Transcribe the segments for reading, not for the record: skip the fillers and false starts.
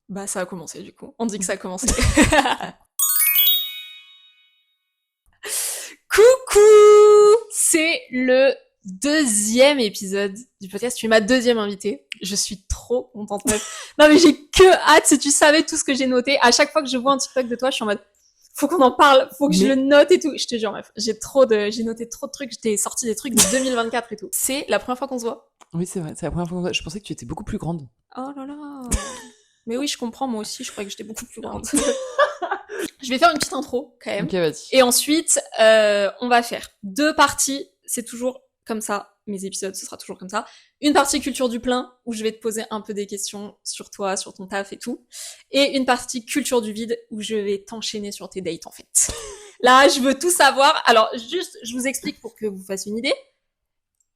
Bah, ça a commencé, du coup. On dit que ça a commencé. Coucou! C'est le deuxième épisode du podcast. Tu es ma deuxième invitée. Je suis trop contente, meuf. Non, mais j'ai que hâte. Si tu savais tout ce que j'ai noté, à chaque fois que je vois un TikTok de toi, je suis en mode, faut qu'on en parle, faut que je le note et tout. Je te jure, meuf. J'ai noté trop de trucs. J'étais sorti des trucs de 2024 et tout. C'est la première fois qu'on se voit. Oui, c'est vrai. C'est la première fois qu'on se voit. Je pensais que tu étais beaucoup plus grande. Oh là là. Mais oui, je comprends, moi aussi, je croyais que j'étais beaucoup plus grande. Je vais faire une petite intro, quand même. Ok, vas-y. Et ensuite, on va faire 2 parties. C'est toujours comme ça. Mes épisodes, ce sera toujours comme ça. Une partie culture du plein, où je vais te poser un peu des questions sur toi, sur ton taf et tout. Et une partie culture du vide, où je vais t'enchaîner sur tes dates, en fait. Là, je veux tout savoir. Alors, juste, je vous explique pour que vous fassiez une idée.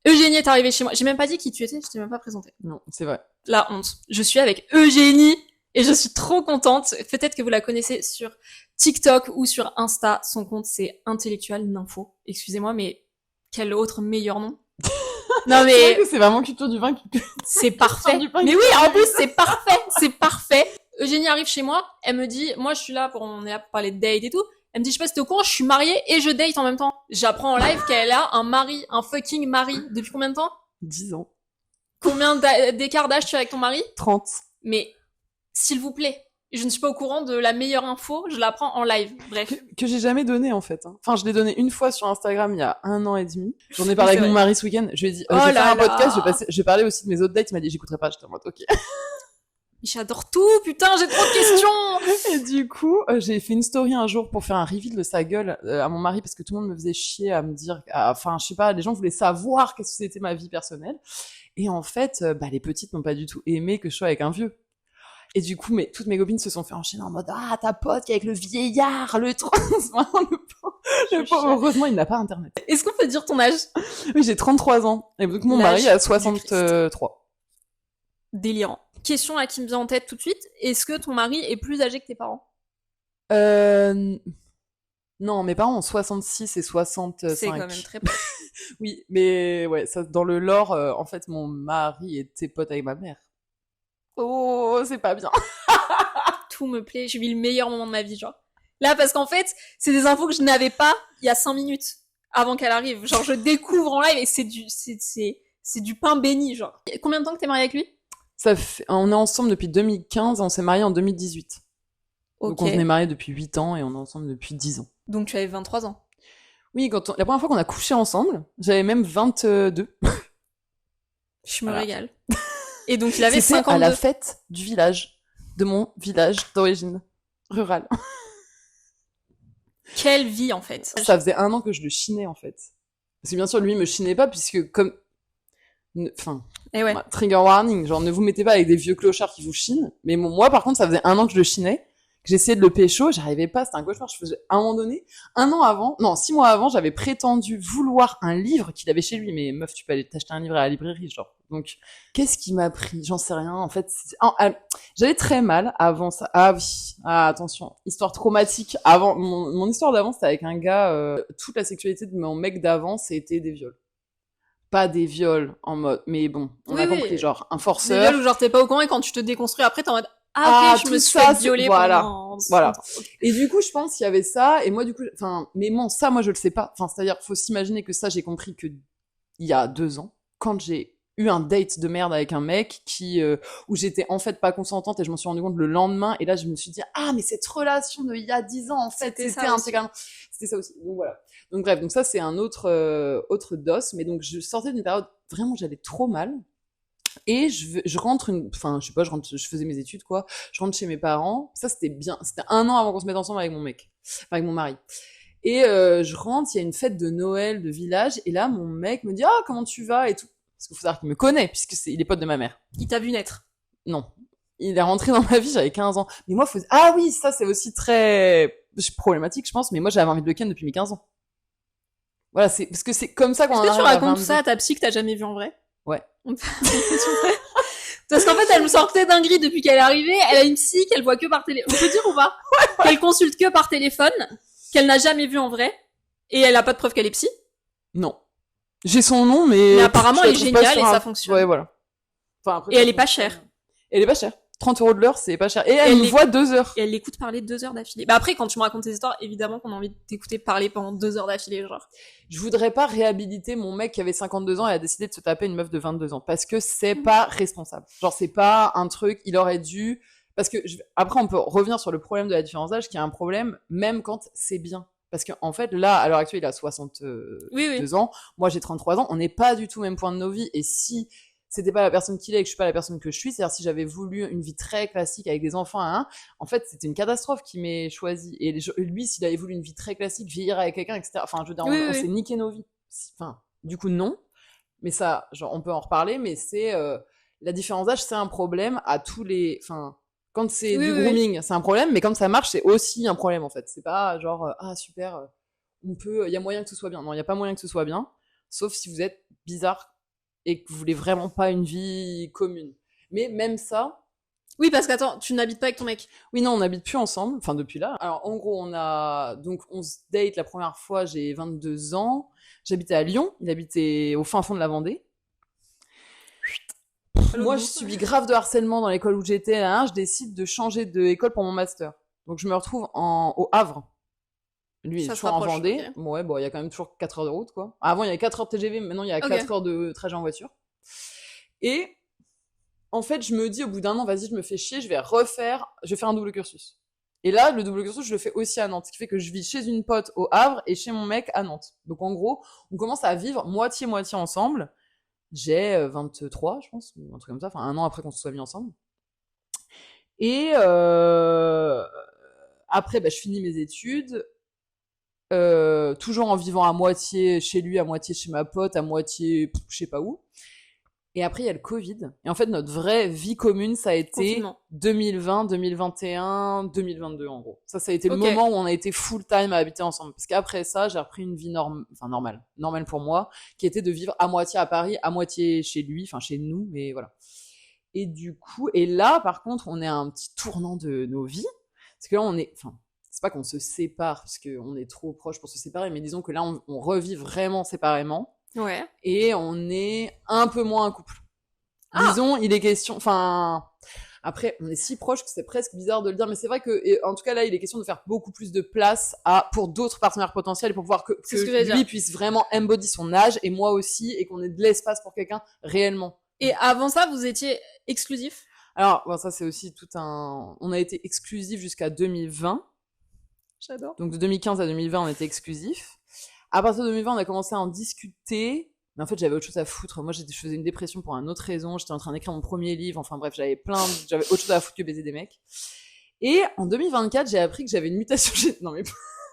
Eugénie est arrivée chez moi. J'ai même pas dit qui tu étais, je t'ai même pas présenté. Non, c'est vrai. La honte. Je suis avec Eugénie et je suis trop contente. Peut-être que vous la connaissez sur TikTok ou sur Insta. Son compte, c'est Intellectual Nympho. Excusez-moi, mais quel autre meilleur nom? Non, C'est vrai mais que c'est vraiment culture du vin qui... c'est parfait. du pain Mais qui- oui, en plus, c'est parfait. C'est parfait. Eugénie arrive chez moi. Elle me dit, moi, je suis là on est là pour parler de date et tout. Elle me dit, je sais pas si t'es au courant, je suis mariée et je date en même temps. J'apprends en live qu'elle a un mari, un fucking mari. Depuis combien de temps? 10 ans. Combien d'écart d'âge tu as avec ton mari? 30. Mais, s'il vous plaît, je ne suis pas au courant de la meilleure info, je la prends en live. Bref. Que j'ai jamais donné, en fait. Enfin, je l'ai donné une fois sur Instagram il y a 1 an et demi. J'en ai parlé avec mon mari ce week-end. Je lui ai dit, je vais faire un podcast, je vais parler aussi de mes autres dates. Il m'a dit, j'écouterai pas. J'étais en mode, ok. J'adore tout, putain, j'ai trop de questions. Et du coup, j'ai fait une story un jour pour faire un reveal de sa gueule à mon mari parce que tout le monde me faisait chier à me dire, enfin, je sais pas, les gens voulaient savoir qu'est-ce que c'était ma vie personnelle. Et en fait, les petites n'ont pas du tout aimé que je sois avec un vieux. Et du coup, toutes mes copines se sont fait enchaîner en mode, ah, ta pote qui est avec le vieillard, le trans, le pauvre, heureusement, il n'a pas internet. Est-ce qu'on peut dire ton âge? Oui, j'ai 33 ans. Et donc, mon mari a 63. Délirant. Question là qui me vient en tête tout de suite. Est-ce que ton mari est plus âgé que tes parents? Non, mes parents ont 66 et 65. C'est quand même très proche. Oui, mais ouais, ça, dans le lore, en fait, mon mari était pote avec ma mère. Oh, c'est pas bien. Tout me plaît, j'ai vu le meilleur moment de ma vie, genre. Là, parce qu'en fait, c'est des infos que je n'avais pas il y a 5 minutes avant qu'elle arrive. Genre, je découvre en live et c'est du pain béni, genre. Combien de temps que t'es mariée avec lui? On est ensemble depuis 2015 et on s'est mariés en 2018. Ok. Donc on est mariés depuis 8 ans et on est ensemble depuis 10 ans. Donc tu avais 23 ans. Oui, la première fois qu'on a couché ensemble, j'avais même 22. Je me régale. Et donc il avait 52. C'était à la fête du village, de mon village d'origine rurale. Quelle vie, en fait. Ça faisait 1 an que je le chinais, en fait. Parce que bien sûr, lui, il me chinait pas, puisque comme... Enfin, ouais. Trigger warning, genre ne vous mettez pas avec des vieux clochards qui vous chinent. Mais moi, par contre, ça faisait 1 an que je le chinais, que j'essayais de le pécho, j'arrivais pas, c'était un cauchemar. À un moment donné, 6 mois avant, j'avais prétendu vouloir un livre qu'il avait chez lui. Mais meuf, tu peux aller t'acheter un livre à la librairie, genre. Donc, qu'est-ce qui m'a pris? J'en sais rien. En fait, j'avais très mal avant ça. Ah oui, attention, histoire traumatique. Avant, mon histoire d'avant, c'était avec un gars. Toute la sexualité de mon mec d'avant, c'était des viols. Pas des viols en mode, mais bon, on a compris, genre un forceur. Des viols où genre t'es pas au courant et quand tu te déconstruis après t'es en mode ok, je me suis fait violer pendant... Voilà. Et du coup, je pense qu'il y avait ça, et moi du coup, mais bon, ça, moi je le sais pas. C'est-à-dire, faut s'imaginer que ça, j'ai compris que il y a 2 ans, quand j'ai eu un date de merde avec un mec où j'étais en fait pas consentante et je m'en suis rendu compte le lendemain, et là je me suis dit, ah, mais cette relation de il y a 10 ans, en fait, c'était ça aussi. Donc voilà. Donc bref, donc ça c'est un autre dos, mais donc je sortais d'une période vraiment j'allais trop mal et je rentre je faisais mes études quoi, je rentre chez mes parents, ça c'était bien, c'était 1 an avant qu'on se mette ensemble avec mon mec, avec mon mari. Et je rentre, il y a une fête de Noël de village et là mon mec me dit ah comment tu vas et tout, parce qu'il faut savoir qu'il me connaît puisque il est pote de ma mère. Il t'a vu naître? Non, il est rentré dans ma vie, j'avais 15 ans. Mais moi ah oui, ça c'est aussi très problématique je pense, mais moi j'avais envie de le ken depuis mes 15 ans. Voilà, c'est parce que c'est comme ça qu'on en arrive à 22. Est-ce que tu racontes ça à ta psy que t'as jamais vu en vrai? Ouais. Parce qu'en fait, elle me sortait dinguerie depuis qu'elle est arrivée. Elle a une psy qu'elle voit que par téléphone. On peut dire ou pas? Ouais. Qu'elle consulte que par téléphone, qu'elle n'a jamais vu en vrai, et elle a pas de preuve qu'elle est psy. Non. J'ai son nom, mais apparemment, elle est géniale et ça fonctionne. Ouais, voilà. Enfin, après, et elle est pas chère. Elle est pas chère. 30 € de l'heure, c'est pas cher. Et elle me voit 2 heures. Et elle l'écoute parler 2 heures d'affilée. Bah après, quand tu me racontes tes histoires, évidemment qu'on a envie de t'écouter parler pendant 2 heures d'affilée, genre. Je voudrais pas réhabiliter mon mec qui avait 52 ans et a décidé de se taper une meuf de 22 ans. Parce que c'est pas responsable. Genre, c'est pas un truc, il aurait dû... Parce que, après, on peut revenir sur le problème de la différence d'âge, qui est un problème, même quand c'est bien. Parce qu'en fait, là, à l'heure actuelle, il a 62 ans. Moi, j'ai 33 ans. On n'est pas du tout au même point de nos vies. Et si c'était pas la personne qu'il est et que je suis pas la personne que je suis, c'est-à-dire si j'avais voulu une vie très classique avec des enfants, en fait, c'était une catastrophe qui m'ait choisi. Et lui, s'il avait voulu une vie très classique, vieillir avec quelqu'un, etc. Enfin, je veux dire, on s'est niqué nos vies. Enfin, du coup, non. Mais ça, genre, on peut en reparler, mais c'est, la différence d'âge, c'est un problème à tous les, enfin, quand c'est du grooming, c'est un problème, mais quand ça marche, c'est aussi un problème, en fait. C'est pas genre, ah, super, il y a moyen que ce soit bien. Non, il y a pas moyen que ce soit bien. Sauf si vous êtes bizarre et que vous voulez vraiment pas une vie commune. Mais même ça... Oui, parce qu'attends, tu n'habites pas avec ton mec. Oui, non, on n'habite plus ensemble, enfin depuis là. Alors en gros, on se date la première fois, j'ai 22 ans. J'habitais à Lyon, il habitait au fin fond de la Vendée. Moi, je subis grave de harcèlement dans l'école où j'étais. Je décide de changer d'école pour mon master. Donc je me retrouve au Havre. Lui, il est toujours en Vendée. Okay. Ouais, bon, il y a quand même toujours 4 heures de route, quoi. Avant, il y avait 4 heures de TGV, maintenant, il y a 4 heures de trajet en voiture. Et, en fait, je me dis, au bout d'un an, vas-y, je me fais chier, je vais faire un double cursus. Et là, le double cursus, je le fais aussi à Nantes. Ce qui fait que je vis chez une pote au Havre et chez mon mec à Nantes. Donc, en gros, on commence à vivre moitié-moitié ensemble. J'ai 23, je pense, ou un truc comme ça. Enfin, un an après qu'on se soit mis ensemble. Et, après, je finis mes études. Toujours en vivant à moitié chez lui, à moitié chez ma pote, à moitié je sais pas où. Et après il y a le Covid. Et en fait notre vraie vie commune ça a été 2020, 2021, 2022 en gros. Ça a été le moment où on a été full time à habiter ensemble. Parce qu'après ça j'ai repris une vie normale pour moi, qui était de vivre à moitié à Paris, à moitié chez lui, enfin chez nous, mais voilà. Et du coup, et là par contre on est à un petit tournant de nos vies. Parce que là c'est pas qu'on se sépare parce qu'on est trop proches pour se séparer, mais disons que là, on revit vraiment séparément. Ouais. Et on est un peu moins un couple. Disons, il est question... Enfin, après, on est si proches que c'est presque bizarre de le dire, mais c'est vrai que, en tout cas, là, il est question de faire beaucoup plus de place pour d'autres partenaires potentiels pour pouvoir que lui puisse vraiment embody son âge, et moi aussi, et qu'on ait de l'espace pour quelqu'un réellement. Et avant ça, vous étiez exclusifs ? Alors, ça, c'est aussi on a été exclusifs jusqu'à 2020. J'adore. Donc de 2015 à 2020, on était exclusifs. À partir de 2020, on a commencé à en discuter. Mais en fait, j'avais autre chose à foutre. Moi, je faisais une dépression pour une autre raison. J'étais en train d'écrire mon premier livre. Enfin bref, j'avais autre chose à foutre que baiser des mecs. Et en 2024, j'ai appris que j'avais une mutation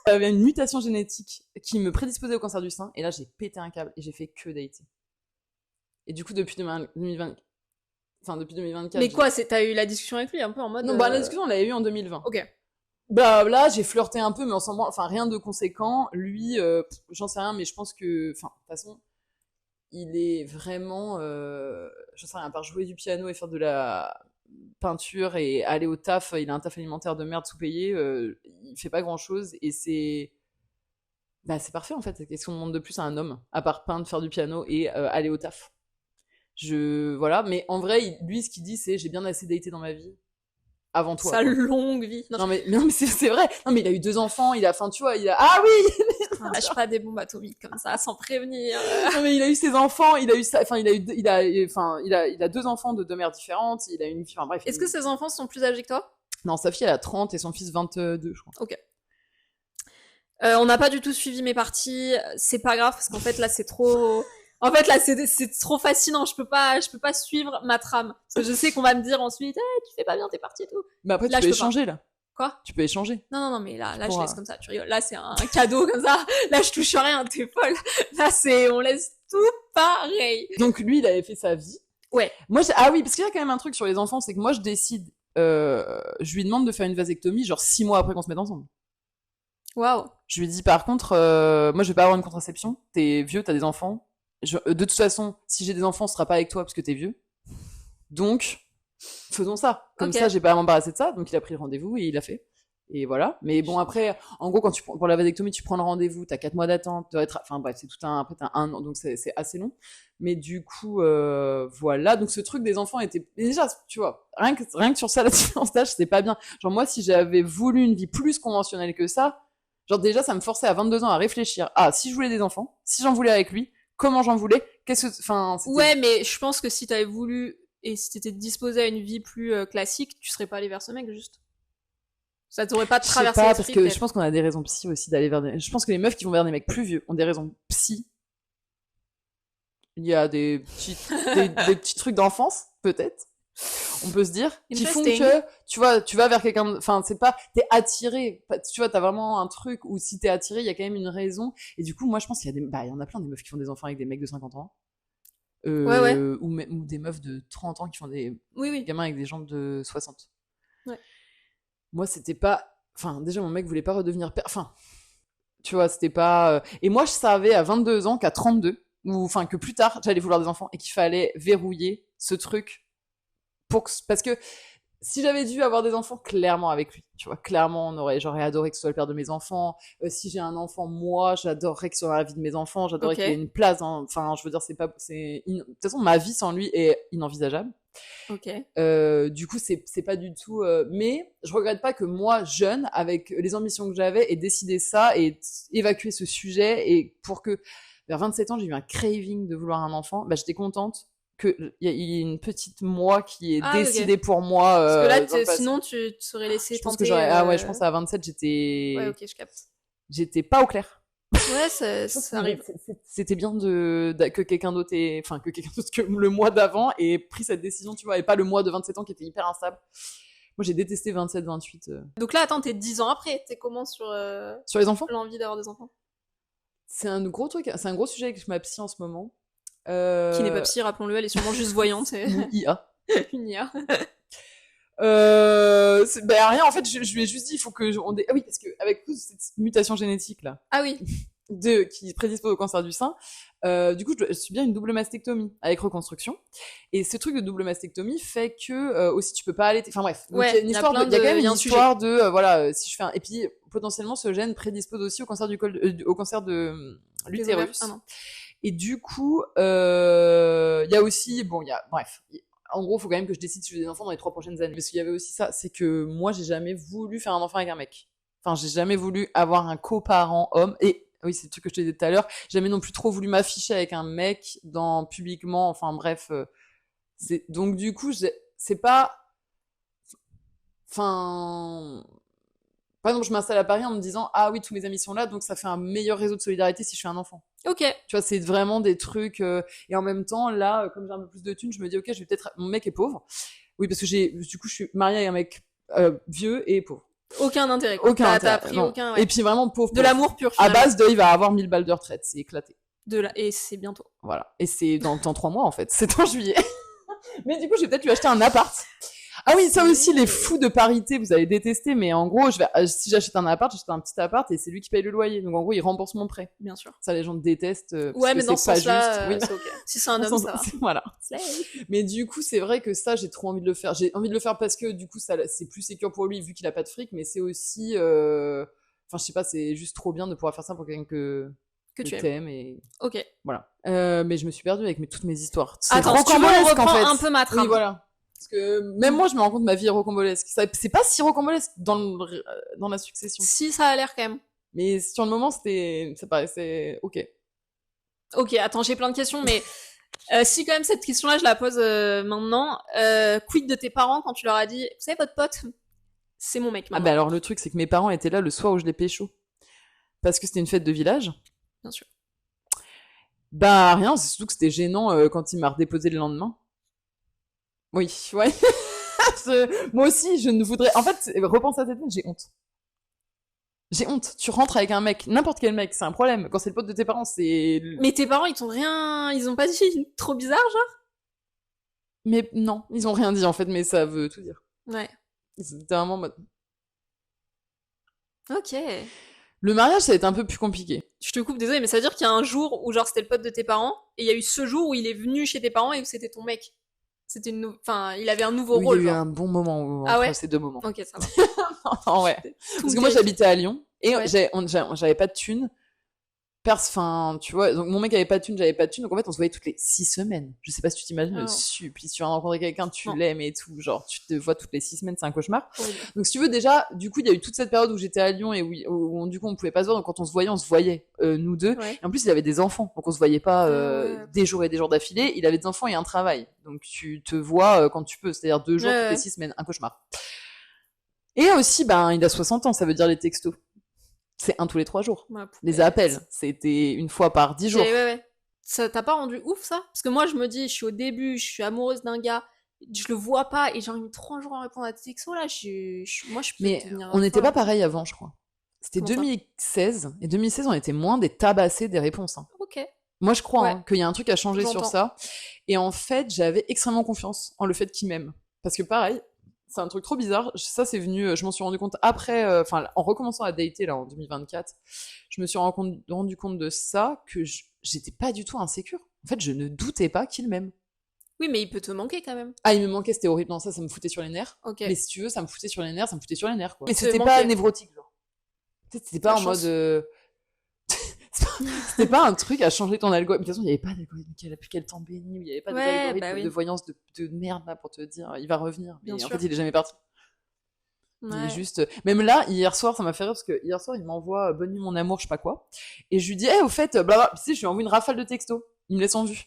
j'avais une mutation génétique qui me prédisposait au cancer du sein. Et là, j'ai pété un câble et j'ai fait que dater. Et du coup, depuis 2024. Mais quoi, t'as eu la discussion avec lui un peu en mode... Non, la discussion, on l'avait eu en 2020. Ok. Là, j'ai flirté un peu, mais rien de conséquent. Lui, j'en sais rien, mais je pense que, de toute façon, il est vraiment, j'en sais rien, à part jouer du piano et faire de la peinture et aller au taf, il a un taf alimentaire de merde sous-payé, il fait pas grand-chose, et c'est parfait, en fait. Qu'est-ce qu'on demande de plus à un homme, à part peindre, faire du piano et aller au taf? Voilà, mais en vrai, lui, ce qu'il dit, c'est, j'ai bien assez daté dans ma vie. Avant toi. Sa longue vie. Non mais c'est vrai. Non mais il a eu 2 enfants, ah oui. Lâche pas des bombes atomiques comme ça sans prévenir. Non mais il a eu ses enfants, il a 2 enfants de 2 mères différentes, il a une fille, bref. Est-ce que ses enfants sont plus âgés que toi? Non, sa fille elle a 30 et son fils 22, je crois. OK. On n'a pas du tout suivi mes parties, c'est pas grave parce qu'en fait là c'est trop trop fascinant, je peux pas suivre ma trame. Parce que je sais qu'on va me dire ensuite, tu fais pas bien tes parties et tout. Mais après, tu peux échanger, là. Quoi? Tu peux échanger. Non, mais là, je laisse comme ça, tu rigoles. Là, c'est un cadeau comme ça. Là, je touche rien, t'es folle. Là, on laisse tout pareil. Donc, lui, il avait fait sa vie. Ouais. Moi, ah oui, parce qu'il y a quand même un truc sur les enfants, c'est que moi, je décide, je lui demande de faire une vasectomie, genre 6 mois après qu'on se mette ensemble. Waouh. Je lui dis, par contre, moi, je vais pas avoir une contraception. T'es vieux, t'as des enfants. De toute façon, si j'ai des enfants, ce sera pas avec toi parce que t'es vieux. Donc, faisons ça. Comme ça, j'ai pas à m'embarrasser de ça. Donc, il a pris rendez-vous et il l'a fait. Et voilà. Mais bon, après, en gros, pour la vasectomie, tu prends le rendez-vous, t'as 4 mois d'attente, enfin bref, c'est tout après t'as un an, donc c'est assez long. Mais du coup, voilà. Donc ce truc des enfants était, et déjà, tu vois, rien que sur ça, la différence d'âge, c'était pas bien. Genre, moi, si j'avais voulu une vie plus conventionnelle que ça, genre, déjà, ça me forçait à 22 ans à réfléchir. Ah, si je voulais des enfants, si j'en voulais avec lui, comment j'en voulais, enfin, Ouais, mais je pense que si t'avais voulu, et si t'étais disposé à une vie plus classique, tu serais pas allé vers ce mec, juste. Ça t'aurait pas Je sais traversé pas, l'esprit, parce que peut-être. je pense qu'on a des raisons psy aussi d'aller vers des... Je pense que les meufs qui vont vers des mecs plus vieux ont des raisons psy. Il y a des petits trucs d'enfance, peut-être. On peut se dire, qui font que, tu vois, tu vas vers quelqu'un, enfin, c'est pas, t'es attiré, tu vois, t'as vraiment un truc où si t'es attiré, il y a quand même une raison. Et du coup, moi, je pense qu'il y a il y en a plein des meufs qui font des enfants avec des mecs de 50 ans. Ouais. Ou des meufs de 30 ans qui font des gamins avec des jambes de 60. Ouais. Moi, c'était pas, enfin, déjà, mon mec voulait pas redevenir père, enfin, tu vois, c'était pas, et moi, je savais à 22 ans qu'à 32, ou, enfin, que plus tard, j'allais vouloir des enfants et qu'il fallait verrouiller ce truc parce que si j'avais dû avoir des enfants, clairement avec lui, tu vois, clairement, j'aurais adoré que ce soit le père de mes enfants. Si j'ai un enfant, moi, j'adorerais que ce soit la vie de mes enfants, j'adorerais qu'il ait une place, enfin, je veux dire, de toute façon, ma vie sans lui est inenvisageable. Ok. Du coup, c'est pas du tout, mais je regrette pas que moi, jeune, avec les ambitions que j'avais, ait décidé ça et évacué ce sujet, et pour que, vers 27 ans, j'ai eu un craving de vouloir un enfant, bah, j'étais contente qu'il y ait une petite moi qui est décidée pour moi. Parce que là, sinon, tu serais laissé je pense tenter. que je pense à 27, j'étais. Ouais, ok, je capte. J'étais pas au clair. Ouais, ça arrive. C'était bien que quelqu'un d'autre que le mois d'avant ait pris cette décision, tu vois, et pas le mois de 27 ans qui était hyper instable. Moi, j'ai détesté 27, 28. Donc là, attends, t'es 10 ans après. T'es comment sur les enfants? L'envie d'avoir des enfants? C'est un gros truc, c'est un gros sujet avec ma psy en ce moment. Qui n'est pas psy, rappelons-le, elle est sûrement juste voyante. Une IA. Une IA. Rien, en fait, je lui ai juste dit, il faut que ah oui, parce que avec toute cette mutation génétique là. Ah oui. Qui prédispose au cancer du sein, du coup, je subis une double mastectomie avec reconstruction. Et ce truc de double mastectomie fait que aussi tu peux pas allaiter. Enfin bref, donc, il y a une histoire il y a quand même une histoire de voilà, si je fais et puis potentiellement ce gène prédispose aussi au cancer au cancer de l'utérus. Et du coup, il y a aussi bref. En gros, il faut quand même que je décide si je veux des enfants dans les 3 prochaines années. Parce qu'il y avait aussi ça, c'est que moi, j'ai jamais voulu faire un enfant avec un mec. Enfin, j'ai jamais voulu avoir un coparent homme. Et oui, c'est le truc que je te disais tout à l'heure. J'ai jamais non plus trop voulu m'afficher avec un mec publiquement. Enfin, bref. Donc, du coup, c'est pas. Enfin. Par exemple, je m'installe à Paris en me disant, ah oui, tous mes amis sont là, donc ça fait un meilleur réseau de solidarité si je suis un enfant. Ok. Tu vois, c'est vraiment des trucs. Et en même temps, là, comme j'ai un peu plus de thunes, je me dis, ok, je vais peut-être. Mon mec est pauvre. Oui, parce que du coup, je suis mariée avec un mec vieux et pauvre. Aucun intérêt. Aucun intérêt. T'as pris aucun. Ouais. Et puis vraiment pauvre. De l'amour pur. Finalement. À base il va avoir 1000 balles de retraite. C'est éclaté. Et c'est bientôt. Voilà. Et c'est dans 3 mois, en fait. C'est en juillet. Mais du coup, je vais peut-être lui acheter un appart. Ah oui, ça aussi, les fous de parité, vous allez détester, mais en gros, si j'achète un appart, j'achète un petit appart et c'est lui qui paye le loyer. Donc en gros, il rembourse mon prêt. Bien sûr. Ça, les gens détestent. Ouais, mais dans ce sens-là, oui. c'est ok. Si c'est un homme, ça va. Voilà. Mais du coup, c'est vrai que ça, j'ai trop envie de le faire. J'ai envie de le faire parce que du coup, c'est plus sécure pour lui vu qu'il a pas de fric, mais c'est aussi, enfin, je sais pas, c'est juste trop bien de pouvoir faire ça pour quelqu'un que tu aimes et. Ok. Voilà. Mais je me suis perdue avec toutes mes histoires. Attends, tu veux, on reprend un peu ma trame. Oui, voilà. Parce que même moi, je me rends compte que ma vie est rocambolesque. C'est pas si rocambolesque dans la succession. Si, ça a l'air quand même. Mais sur le moment, ça paraissait ok. Ok, attends, j'ai plein de questions, mais si quand même cette question-là, je la pose maintenant. Quid de tes parents quand tu leur as dit, vous savez, votre pote, c'est mon mec maintenant. Ah bah alors le truc, c'est que mes parents étaient là le soir où je l'ai pécho. Parce que c'était une fête de village. Bien sûr. Bah rien, c'est surtout que c'était gênant quand il m'a redéposé le lendemain. Oui, ouais. Moi aussi, je ne voudrais... En fait, repense à cette scène, j'ai honte. J'ai honte. Tu rentres avec un mec, n'importe quel mec, c'est un problème. Quand c'est le pote de tes parents, c'est... Mais tes parents, ils t'ont rien... Ils ont pas dit trop bizarre, genre? Mais non, ils ont rien dit en fait, mais ça veut tout dire. Ouais. C'était vraiment mode... Ok. Le mariage, ça a été un peu plus compliqué. Je te coupe, désolé, mais ça veut dire qu'il y a un jour où genre c'était le pote de tes parents, et il y a eu ce jour où il est venu chez tes parents et où c'était ton mec. C'était enfin, il avait un nouveau Oui, rôle. il y a eu genre. un bon moment Ah entre ouais ces deux moments. Ok, ça va. Non, ouais. Tout Parce me que moi, dit- j'habitais à Lyon et Ouais. j'avais pas de thunes. Enfin, tu vois, donc mon mec avait pas de thunes, j'avais pas de thunes, donc en fait, on se voyait toutes les 6 semaines. Je sais pas si tu t'imagines le Alors, supplice. Tu vas rencontrer quelqu'un, tu Non. l'aimes et tout, genre, tu te vois toutes les 6 semaines, c'est un cauchemar. horrible. Donc, si tu veux, déjà, du coup, il y a eu toute cette période où j'étais à Lyon et du coup, on pouvait pas se voir, donc quand on se voyait, nous deux. Ouais. Et en plus, il avait des enfants, donc on se voyait pas Ouais. des jours et des jours d'affilée. Il avait des enfants et un travail. Donc, tu te vois quand tu peux, c'est-à-dire 2 jours toutes les Ouais. 6 semaines, un cauchemar. Et aussi, ben, il a 60 ans, ça veut dire les textos. C'est un tous les 3 jours. Ma poupette. Les appels, c'était une fois par 10 jours. Ouais. Ça t'a pas rendu ouf, ça? Parce que moi, je me dis, je suis au début, je suis amoureuse d'un gars, je le vois pas, et j'ai mis 3 jours à répondre à tes textos, là, moi, je peux Mais devenir on n'était pas folle. pareil avant, je crois. C'était Comment ça 2016. Et 2016, on était moins des tabassés des réponses. Hein. Ok. Moi, je crois Ouais. hein, qu'il y a un truc à changer sur J'entends. ça. Et en fait, j'avais extrêmement confiance en le fait qu'il m'aime. Parce que pareil, c'est un truc trop bizarre. Ça, c'est venu, je m'en suis rendu compte après, enfin, en recommençant à dater, là, en 2024, je me suis rendu compte de ça, que j'étais pas du tout insécure. En fait, je ne doutais pas qu'il m'aime. Oui, mais il peut te manquer quand même. Ah, il me manquait, c'était horrible. Non, ça me foutait sur les nerfs. Ok. Mais si tu veux, ça me foutait sur les nerfs, quoi. Mais Il te c'était pas manquait. névrotique, genre. Tu sais, c'était pas La en chance. mode. C'était pas un truc à changer ton algorithme. De toute façon, il y avait pas d'algorithme. Quel temps béni. Il y avait pas Ouais, d'algorithme bah oui. de voyance de merde, là, pour te dire, il va revenir. Mais Bien en sûr. fait, il est jamais parti. Il Ouais. est juste. Même là, hier soir, ça m'a fait rire parce que hier soir, il m'envoie bonne nuit, mon amour, je sais pas quoi. Et je lui dis, au fait, blablabla. Puis, tu sais, je lui envoie une rafale de textos. Il me laisse en vue.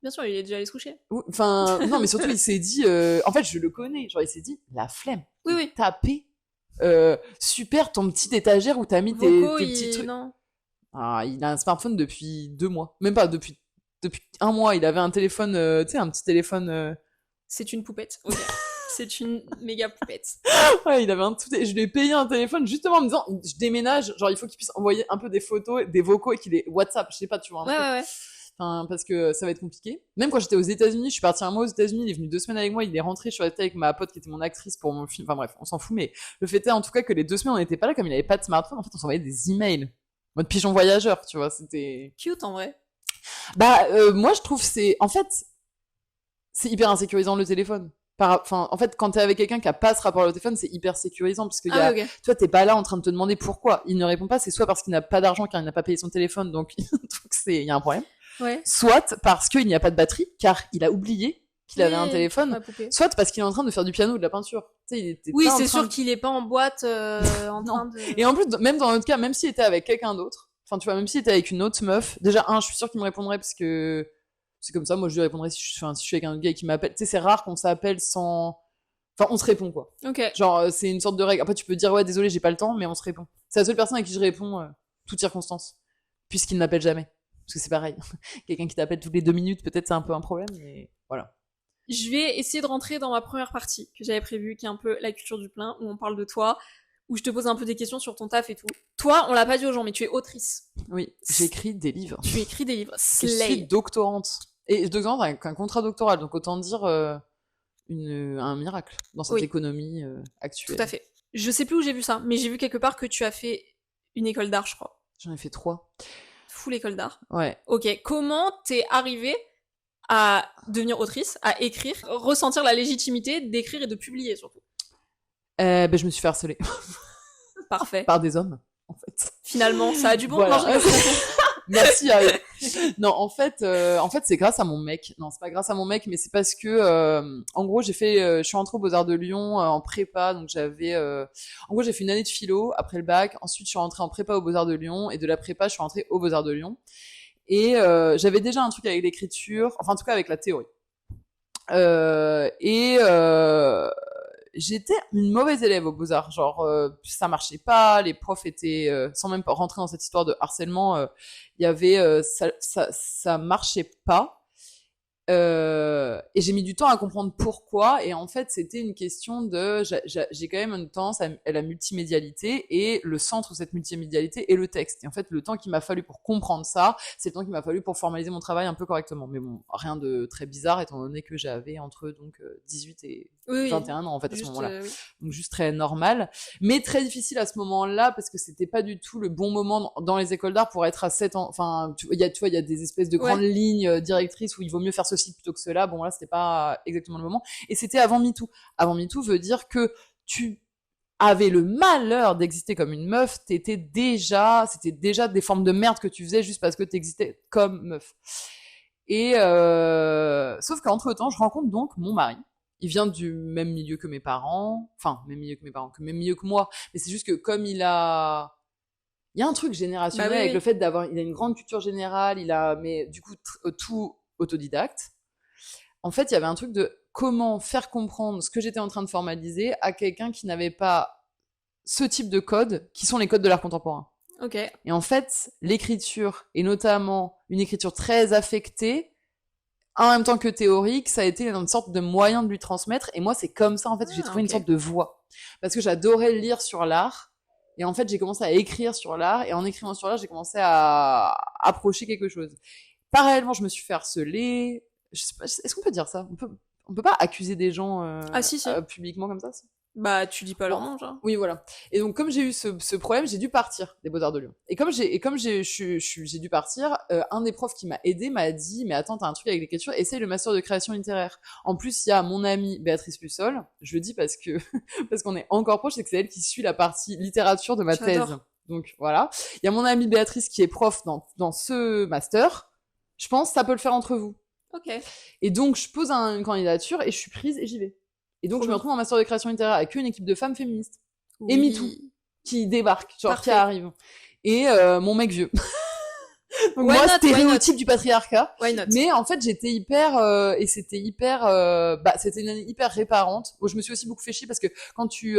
Bien sûr, il est déjà allé se coucher. Enfin, non, mais surtout, il s'est dit, en fait, je le connais. Genre, il s'est dit, la flemme. Oui. Taper. Super, ton petit étagère où t'as mis tes Vocaux, petits trucs. non. Ah, il a un smartphone depuis 2 mois. Même pas, depuis 1 mois. Il avait un téléphone, tu sais, un petit téléphone. C'est une poupette. Ok. C'est une méga poupette. Ouais, il avait un tout. Je lui ai payé un téléphone justement en me disant, je déménage, genre il faut qu'il puisse envoyer un peu des photos, des vocaux et qu'il ait WhatsApp, je sais pas, tu vois. Ouais. Enfin, parce que ça va être compliqué. Même quand j'étais aux États-Unis, je suis partie un mois aux États-Unis, il est venu 2 semaines avec moi, il est rentré, je suis restée avec ma pote qui était mon actrice pour mon film. Enfin bref, on s'en fout, mais le fait est en tout cas que les 2 semaines on n'était pas là, comme il avait pas de smartphone, en fait on s'envoyait des emails. Mode pigeon voyageur, tu vois, c'était. Cute en vrai. Bah, moi je trouve en fait, c'est hyper insécurisant le téléphone. Enfin, en fait, quand t'es avec quelqu'un qui a pas ce rapport au téléphone, c'est hyper sécurisant parce que Ok. toi, t'es pas là en train de te demander pourquoi. Il ne répond pas, c'est soit parce qu'il n'a pas d'argent car il n'a pas payé son téléphone, donc il y a un problème. Ouais. Soit parce qu'il n'y a pas de batterie car il a oublié qu'il avait un Oui, téléphone. ma poupée. Soit parce qu'il est en train de faire du piano ou de la peinture. Tu sais, il était Oui, pas en c'est train sûr de- qu'il est pas en boîte en train de. Et en plus, même dans notre cas, même s'il était avec quelqu'un d'autre, enfin, tu vois, même s'il était avec une autre meuf, déjà, je suis sûre qu'il me répondrait parce que c'est comme ça, moi je lui répondrais si je suis avec un autre gars qui m'appelle. Tu sais, c'est rare qu'on s'appelle sans. Enfin, on se répond, quoi. Ok. Genre, c'est une sorte de règle. Après, tu peux dire, ouais, désolé, j'ai pas le temps, mais on se répond. C'est la seule personne à qui je réponds, toutes circonstances. Puisqu'il n'appelle jamais. Parce que c'est pareil. Quelqu'un qui t'appelle toutes les 2 minutes, peut-être c'est un peu un problème, mais voilà. Je vais essayer de rentrer dans ma première partie que j'avais prévue, qui est un peu la culture du plein, où on parle de toi, où je te pose un peu des questions sur ton taf et tout. Toi, on l'a pas dit aux gens, mais tu es autrice. Oui, j'écris des livres. Tu écris des livres. Je suis Slay. doctorante. Et doctorante avec un contrat doctoral, donc autant dire un miracle dans cette Oui. économie actuelle. Tout à fait. Je sais plus où j'ai vu ça, mais j'ai vu quelque part que tu as fait une école d'art, je crois. J'en ai fait 3. Full école d'art. Ouais. Ok, comment t'es arrivée à devenir autrice, à écrire, ressentir la légitimité d'écrire et de publier surtout? Ben, je me suis fait harceler Parfait. par des hommes, en fait. Finalement, ça a du bon. Voilà. Non, Merci à eux. Non, en fait, c'est grâce à mon mec. Non, c'est pas grâce à mon mec, mais c'est parce que, en gros, je suis rentrée aux Beaux-Arts de Lyon en prépa, donc en gros, j'ai fait une année de philo après le bac. Ensuite, je suis rentrée en prépa aux Beaux-Arts de Lyon, et de la prépa, je suis rentrée aux Beaux-Arts de Lyon. Et j'avais déjà un truc avec l'écriture, enfin, en tout cas, avec la théorie. J'étais une mauvaise élève aux Beaux-Arts, genre ça marchait pas, les profs étaient sans même pas rentrer dans cette histoire de harcèlement, il y avait ça marchait pas. Et j'ai mis du temps à comprendre pourquoi, et en fait c'était une question de j'ai quand même une tendance à la multimédialité, et le centre de cette multimédialité est le texte, et en fait le temps qu'il m'a fallu pour comprendre ça, c'est le temps qu'il m'a fallu pour formaliser mon travail un peu correctement, mais bon, rien de très bizarre étant donné que j'avais entre donc 18 et 21 ans en fait à ce moment-là, oui. donc juste très normal, mais très difficile à ce moment-là parce que c'était pas du tout le bon moment dans les écoles d'art pour être à 7 ans, enfin tu vois il y a des espèces de grandes lignes directrices où il vaut mieux faire ceci ci plutôt que cela. Bon, là, c'était pas exactement le moment. Et c'était avant MeToo. Avant MeToo veut dire que tu avais le malheur d'exister comme une meuf, c'était déjà des formes de merde que tu faisais juste parce que t'existais comme meuf. Et sauf qu'entre-temps, je rencontre donc mon mari. Il vient du même milieu que mes parents, enfin, même milieu que mes parents, même milieu que moi. Mais c'est juste que comme il y a un truc générationnel avec le fait il a une grande culture générale, mais du coup, tout autodidacte. En fait, il y avait un truc de comment faire comprendre ce que j'étais en train de formaliser à quelqu'un qui n'avait pas ce type de codes, qui sont les codes de l'art contemporain. Ok. Et en fait, l'écriture, et notamment une écriture très affectée, en même temps que théorique, ça a été une sorte de moyen de lui transmettre. Et moi, c'est comme ça, en fait, que j'ai trouvé une sorte de voix. Parce que j'adorais lire sur l'art. Et en fait, j'ai commencé à écrire sur l'art. Et en écrivant sur l'art, j'ai commencé à approcher quelque chose. Parallèlement, je me suis fait harceler. Je sais pas, est-ce qu'on peut dire ça? On peut pas accuser des gens si. publiquement comme ça, si. Bah, tu dis pas leur nom, genre. Oui, voilà. Et donc, comme j'ai eu ce problème, j'ai dû partir des Beaux-Arts de Lyon. Et comme j'ai dû partir, un des profs qui m'a aidé m'a dit, mais attends, t'as un truc avec l'écriture, essaye le master de création littéraire. En plus, il y a mon amie Béatrice Lussol, je le dis parce que, parce qu'on est encore proche, c'est que c'est elle qui suit la partie littérature de ma thèse. Donc, voilà. Il y a mon amie Béatrice qui est prof dans ce master. Je pense que ça peut le faire entre vous. Ok. Et donc, je pose une candidature et je suis prise et j'y vais. Et donc, je me retrouve en master de création littéraire avec une équipe de femmes féministes. Oui. Et MeToo, qui débarque, genre, qui arrive. Et mon mec vieux. Donc moi, stéréotype du patriarcat. Mais en fait, j'étais hyper... c'était une année hyper réparante. Où je me suis aussi beaucoup fait chier parce que quand tu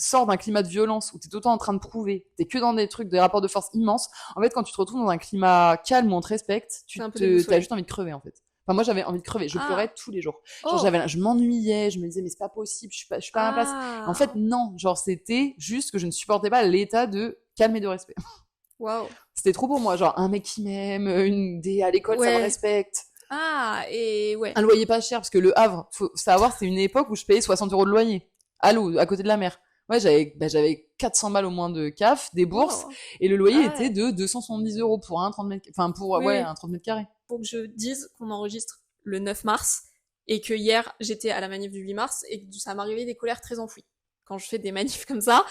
sors d'un climat de violence où t'es tout le temps en train de prouver, t'es que dans des trucs, des rapports de force immenses, en fait, quand tu te retrouves dans un climat calme où on te respecte, t'as juste envie de crever, en fait. Enfin, moi, j'avais envie de crever. Je pleurais tous les jours. Genre, je m'ennuyais. Je me disais, mais c'est pas possible. Je suis pas à ma place. En fait, non. Genre, c'était juste que je ne supportais pas l'état de calme et de respect. Waouh. C'était trop pour moi. Genre, un mec qui m'aime, à l'école, ça me respecte. Ah, et ouais. Un loyer pas cher, parce que Le Havre, faut savoir, c'est une époque où je payais 60 € de loyer. À l'eau, à côté de la mer. Ouais, j'avais 400 balles au moins de CAF, des bourses, et le loyer était de 270 € pour un 30 mètres, enfin, pour, un 30 mètres carrés. Pour que je dise qu'on enregistre le 9 mars, et que hier, j'étais à la manif du 8 mars, et que ça m'arrivait des colères très enfouies. Quand je fais des manifs comme ça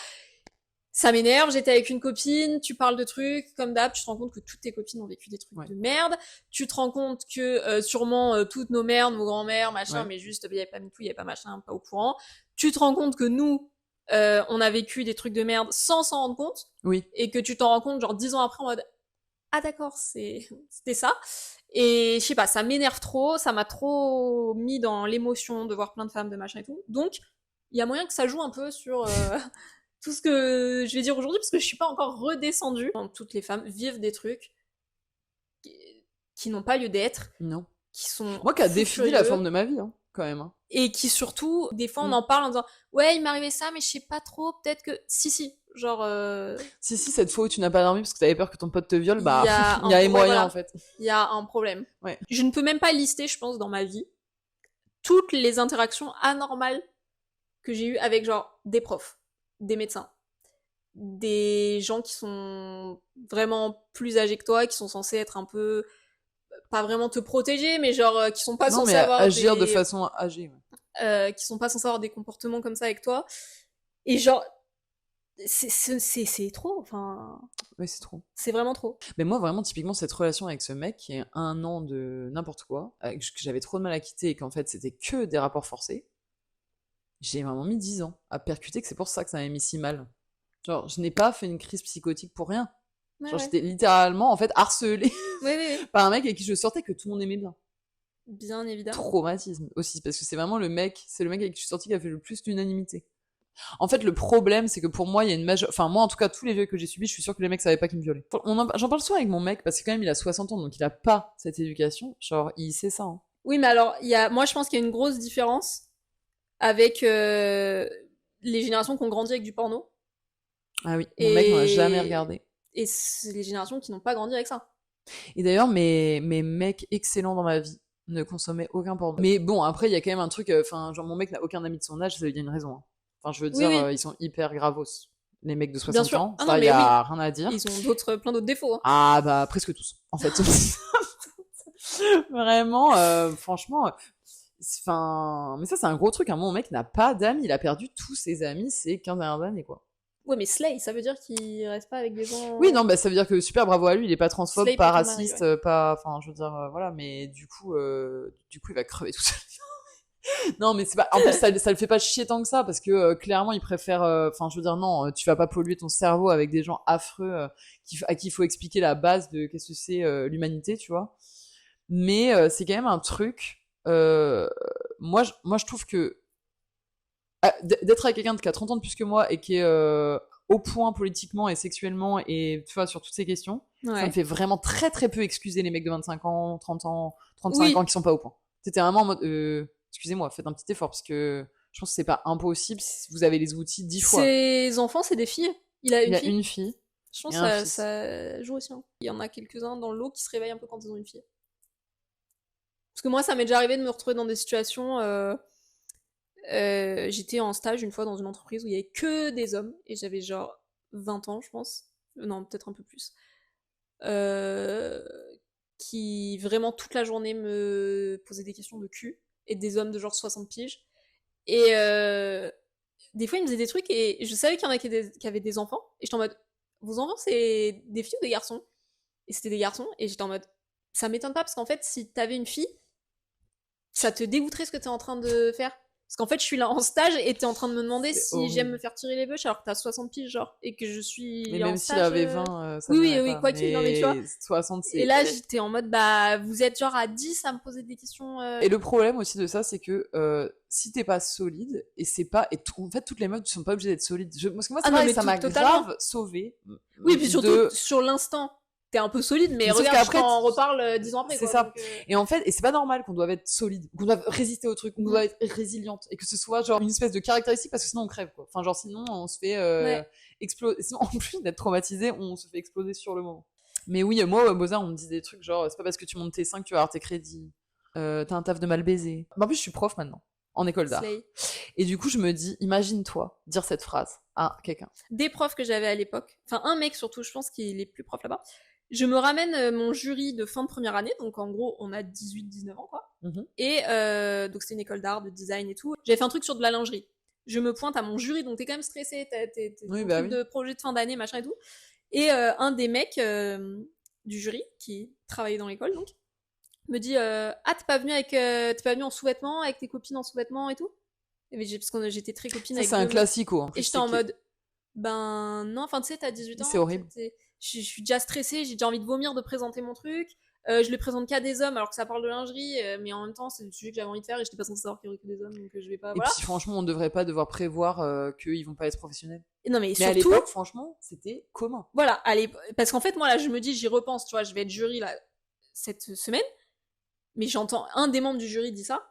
m'énerve, j'étais avec une copine, tu parles de trucs, comme d'hab, tu te rends compte que toutes tes copines ont vécu des trucs de merde, tu te rends compte que sûrement toutes nos mères, nos grands-mères, machin, mais juste, il y avait pas MeToo, il y avait pas machin, pas au courant. Tu te rends compte que nous, on a vécu des trucs de merde sans s'en rendre compte. Oui. Et que tu t'en rends compte, genre 10 ans après, en mode, ah d'accord, c'était ça. Et je sais pas, ça m'énerve trop, ça m'a trop mis dans l'émotion de voir plein de femmes, de machin et tout. Donc, il y a moyen que ça joue un peu sur tout ce que je vais dire aujourd'hui, parce que je suis pas encore redescendue. Toutes les femmes vivent des trucs qui n'ont pas lieu d'être. Non. Qui sont moi qui a défini la forme de ma vie, hein, quand même. Hein. Et qui surtout, des fois, on en parle en disant « Ouais, il m'est arrivé ça, mais je sais pas trop, peut-être que... » Si, genre... Si, cette fois où tu n'as pas dormi parce que t'avais peur que ton pote te viole, bah, il y a moyen, en fait. Il y a un problème. Ouais. Je ne peux même pas lister, je pense, dans ma vie, toutes les interactions anormales que j'ai eues avec, genre, des profs, des médecins, des gens qui sont vraiment plus âgés que toi, qui sont censés être un peu... pas vraiment te protéger, mais genre qui sont pas censés avoir agir de façon âgée. Qui sont pas censés avoir des comportements comme ça avec toi. Et genre c'est trop, enfin. Oui, c'est trop. C'est vraiment trop. Mais moi, vraiment, typiquement, cette relation avec ce mec qui est 1 an de n'importe quoi, que j'avais trop de mal à quitter et qu'en fait, c'était que des rapports forcés, j'ai vraiment mis 10 ans à percuter que c'est pour ça que ça m'a mis si mal. Genre, je n'ai pas fait une crise psychotique pour rien. Genre, j'étais littéralement, en fait, harcelée par un mec avec qui je sortais que tout le monde aimait bien. Bien évidemment. Traumatisme aussi, parce que c'est vraiment le mec avec qui je suis sortie qui a fait le plus d'unanimité. En fait, le problème, c'est que pour moi, il y a une enfin, moi, en tout cas, tous les viols que j'ai subis, je suis sûre que les mecs savaient pas qu'ils me violaient. J'en parle souvent avec mon mec, parce que quand même, il a 60 ans, donc il a pas cette éducation. Genre, il sait ça, hein. Oui, mais alors, moi, je pense qu'il y a une grosse différence avec les générations qui ont grandi avec du porno. Ah oui, mon mec n'en a jamais regardé. Et c'est les générations qui n'ont pas grandi avec ça. Et d'ailleurs, mes mecs excellents dans ma vie ne consommaient aucun porno. Mais bon, après, il y a quand même un truc, enfin, genre, mon mec n'a aucun ami de son âge, ça y a une raison, hein. Enfin, je veux dire, ils sont hyper gravos. Les mecs de 60 ans, ça, y a rien à dire. Ils ont plein d'autres défauts. Hein. Ah, bah, presque tous, en fait. Vraiment, franchement, enfin, mais ça, c'est un gros truc. Mon mec n'a pas d'amis. Il a perdu tous ses amis ces 15 dernières années, quoi. Ouais, mais Slay, ça veut dire qu'il reste pas avec des Oui, gens. non, bah, ça veut dire que super bravo à lui. Il est pas transphobe, Slay pas pour ton mari, raciste, ouais. pas, enfin, je veux dire, voilà. Mais du coup, il va crever tout seul. Non, mais c'est pas. En plus, ça le fait pas chier tant que ça parce que clairement, il préfère. Enfin, je veux dire, non, tu vas pas polluer ton cerveau avec des gens affreux à qui il faut expliquer la base de qu'est-ce que c'est l'humanité, tu vois. Mais c'est quand même un truc. Moi, je trouve que d'être avec quelqu'un qui a 30 ans de plus que moi et qui est au point politiquement et sexuellement et tu vois sur toutes ces questions, ça me Ouais. fait vraiment très très peu excuser les mecs de 25 ans, 30 ans, 35 ans Oui, qui sont pas au point. C'était vraiment en mode excusez-moi, faites un petit effort parce que je pense que c'est pas impossible si vous avez les outils 10 fois. ses enfants, c'est des filles. Il a Il une y a fille. une fille Je et pense que un ça, fils. ça joue aussi, hein. Il y en a quelques-uns dans le lot qui se réveillent un peu quand ils ont une fille. Parce que moi, ça m'est déjà arrivé de me retrouver dans des situations. J'étais en stage une fois dans une entreprise où il y avait que des hommes et j'avais genre 20 ans, je pense. Non, peut-être un peu plus. Euh, qui vraiment toute la journée me posaient des questions de cul et des hommes de genre 60 piges. Et des fois, ils me faisaient des trucs et je savais qu'il y en a qui avaient des enfants. Et j'étais en mode, vos enfants, c'est des filles ou des garçons? Et c'était des garçons. Et j'étais en mode, ça m'étonne pas parce qu'en fait, si t'avais une fille, ça te dégoûterait ce que t'es en train de faire. Parce qu'en fait, je suis là en stage et t'es en train de me demander C'est si j'aime me horrible. faire tirer les bœufs alors que t'as 60 piges, genre, et que je Mais suis en même s'il stage. avait 20, ça Oui, oui, m'irait oui, pas. quoi qu'il, non, mais tu vois. Mais 60, Et c'est là, j'étais en mode, bah, vous êtes genre à 10 à me poser des questions. Et le problème aussi de ça, c'est que si t'es pas solide, et c'est pas. En fait, toutes les meufs ne sont pas obligées d'être solides. Parce que moi, Ah c'est non, pareil, mais ça m'a totalement. grave sauvé Oui, puis surtout, de. sur l'instant, t'es un peu solide, mais Mais sauf regarde, je qu'après, t'en reparle 10 ans après, c'est quoi. ça. Donc, Et en fait, et c'est pas normal qu'on doive être solide, qu'on doive résister au truc, qu'on mm, doit être résiliente, et que ce soit genre une espèce de caractéristique, parce que sinon on crève, quoi. Enfin, genre, sinon on se fait ouais. exploser. Sinon, en plus d'être traumatisé, on se fait exploser sur le moment. Mais oui, moi, au Beaux-Arts, on me dit des trucs genre, c'est pas parce que tu montes tes 5 que tu vas avoir tes crédits. T'as un taf de mal baisé. Bah, en plus, je suis prof maintenant, en école d'art. Slay. Et du coup, je me dis, imagine-toi dire cette phrase à quelqu'un. Des profs que j'avais à l'époque, enfin, un mec surtout, je pense qu'il est plus prof là-bas. Je me ramène mon jury de fin de première année, donc en gros, on a 18-19 ans, quoi. Mhm. Et donc, c'était une école d'art, de design et tout. J'avais fait un truc sur de la lingerie. Je me pointe à mon jury, donc t'es quand même stressé, t'es Oui, ton bah truc oui. de projet de fin d'année, machin et tout. Et un des mecs du jury, qui travaillait dans l'école, donc, me dit ah, t'es pas venu en sous-vêtements, avec tes copines en sous-vêtements et tout? Et parce que j'étais très copine Ça, avec c'est un deux meufs. classico, en Et plus. j'étais en mode, ben non, enfin tu sais, t'as 18 C'est ans, horrible. je suis déjà stressée, j'ai déjà envie de vomir de présenter mon truc. Je le présente qu'à des hommes alors que ça parle de lingerie, mais en même temps c'est le sujet que j'avais envie de faire et j'étais pas censée savoir qu'il y aurait que des hommes donc je vais pas. Et Voilà. puis, franchement, on ne devrait pas devoir prévoir qu'ils vont pas être professionnels. Et non mais Mais à surtout, l'époque, franchement, c'était commun. voilà, allez, parce qu'en fait moi là je me dis, j'y repense, tu vois, je vais être jury là cette semaine, mais j'entends un des membres du jury dit ça.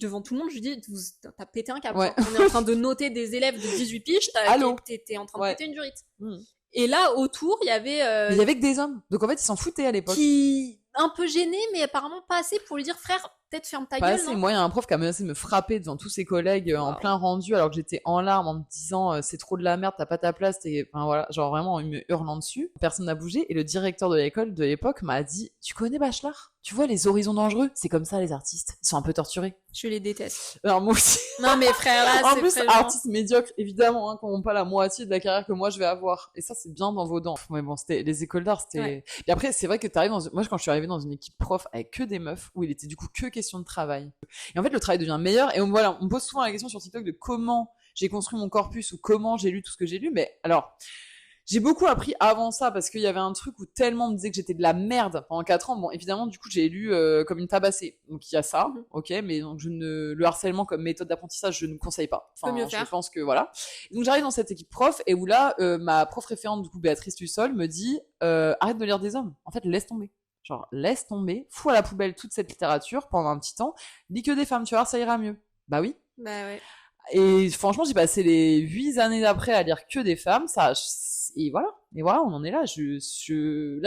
Devant tout le monde, je lui dis, t'as pété un câble. Ouais. Genre, on est en train de noter des élèves de 18 piges, Allô. t'es en train de Ouais. péter une jurite. Mm. Et là, autour, il y avait Mais il y avait que des hommes. Donc, en fait, ils s'en foutaient à l'époque. qui un peu gêné, mais apparemment pas assez pour lui dire frère, peut-être ferme ta Pas gueule, assez. non? Moi, il y a un prof qui a menacé de me frapper devant tous ses collègues en Waouh. plein rendu alors que j'étais en larmes en me disant c'est trop de la merde, t'as pas ta place. Enfin voilà, genre vraiment, il me hurlant dessus. Personne n'a bougé et le directeur de l'école de l'époque m'a dit tu connais Bachelard? Tu vois les horizons dangereux? C'est comme ça les artistes. Ils sont un peu torturés. Je les déteste. Alors moi aussi. Non mais frère là, En c'est plus, vraiment... artistes médiocres, évidemment, hein, qui n'ont pas la moitié de la carrière que moi je vais avoir. Et ça, c'est bien dans vos dents. Mais bon, c'était les écoles d'art, c'était. Ouais. Et après, c'est vrai que t'arrives dans. Moi, quand je suis arrivée dans une équipe prof avec que des meufs, où il était du coup que question de travail. Et en fait, le travail devient meilleur. Et voilà, on me pose souvent la question sur TikTok de comment j'ai construit mon corpus ou comment j'ai lu tout ce que j'ai lu. Mais alors, j'ai beaucoup appris avant ça parce qu'il y avait un truc où tellement on me disait que j'étais de la merde pendant 4 ans. Bon, évidemment, du coup, j'ai lu comme une tabassée. Donc, il y a ça, Mhm. ok, mais donc le harcèlement comme méthode d'apprentissage, je ne conseille pas. Peut mieux Enfin, je faire. pense que voilà. Et donc, j'arrive dans cette équipe prof et où là, ma prof référente, du coup, Béatrice Lussol, me dit arrête de lire des hommes. En fait, laisse tomber. Genre, laisse tomber, fous à la poubelle toute cette littérature pendant un petit temps, lis que des femmes, tu vas voir, ça ira mieux. Bah oui. Bah ouais. Et franchement, j'ai passé les 8 années d'après à lire que des femmes. Et voilà. Et voilà, on en est là. Là,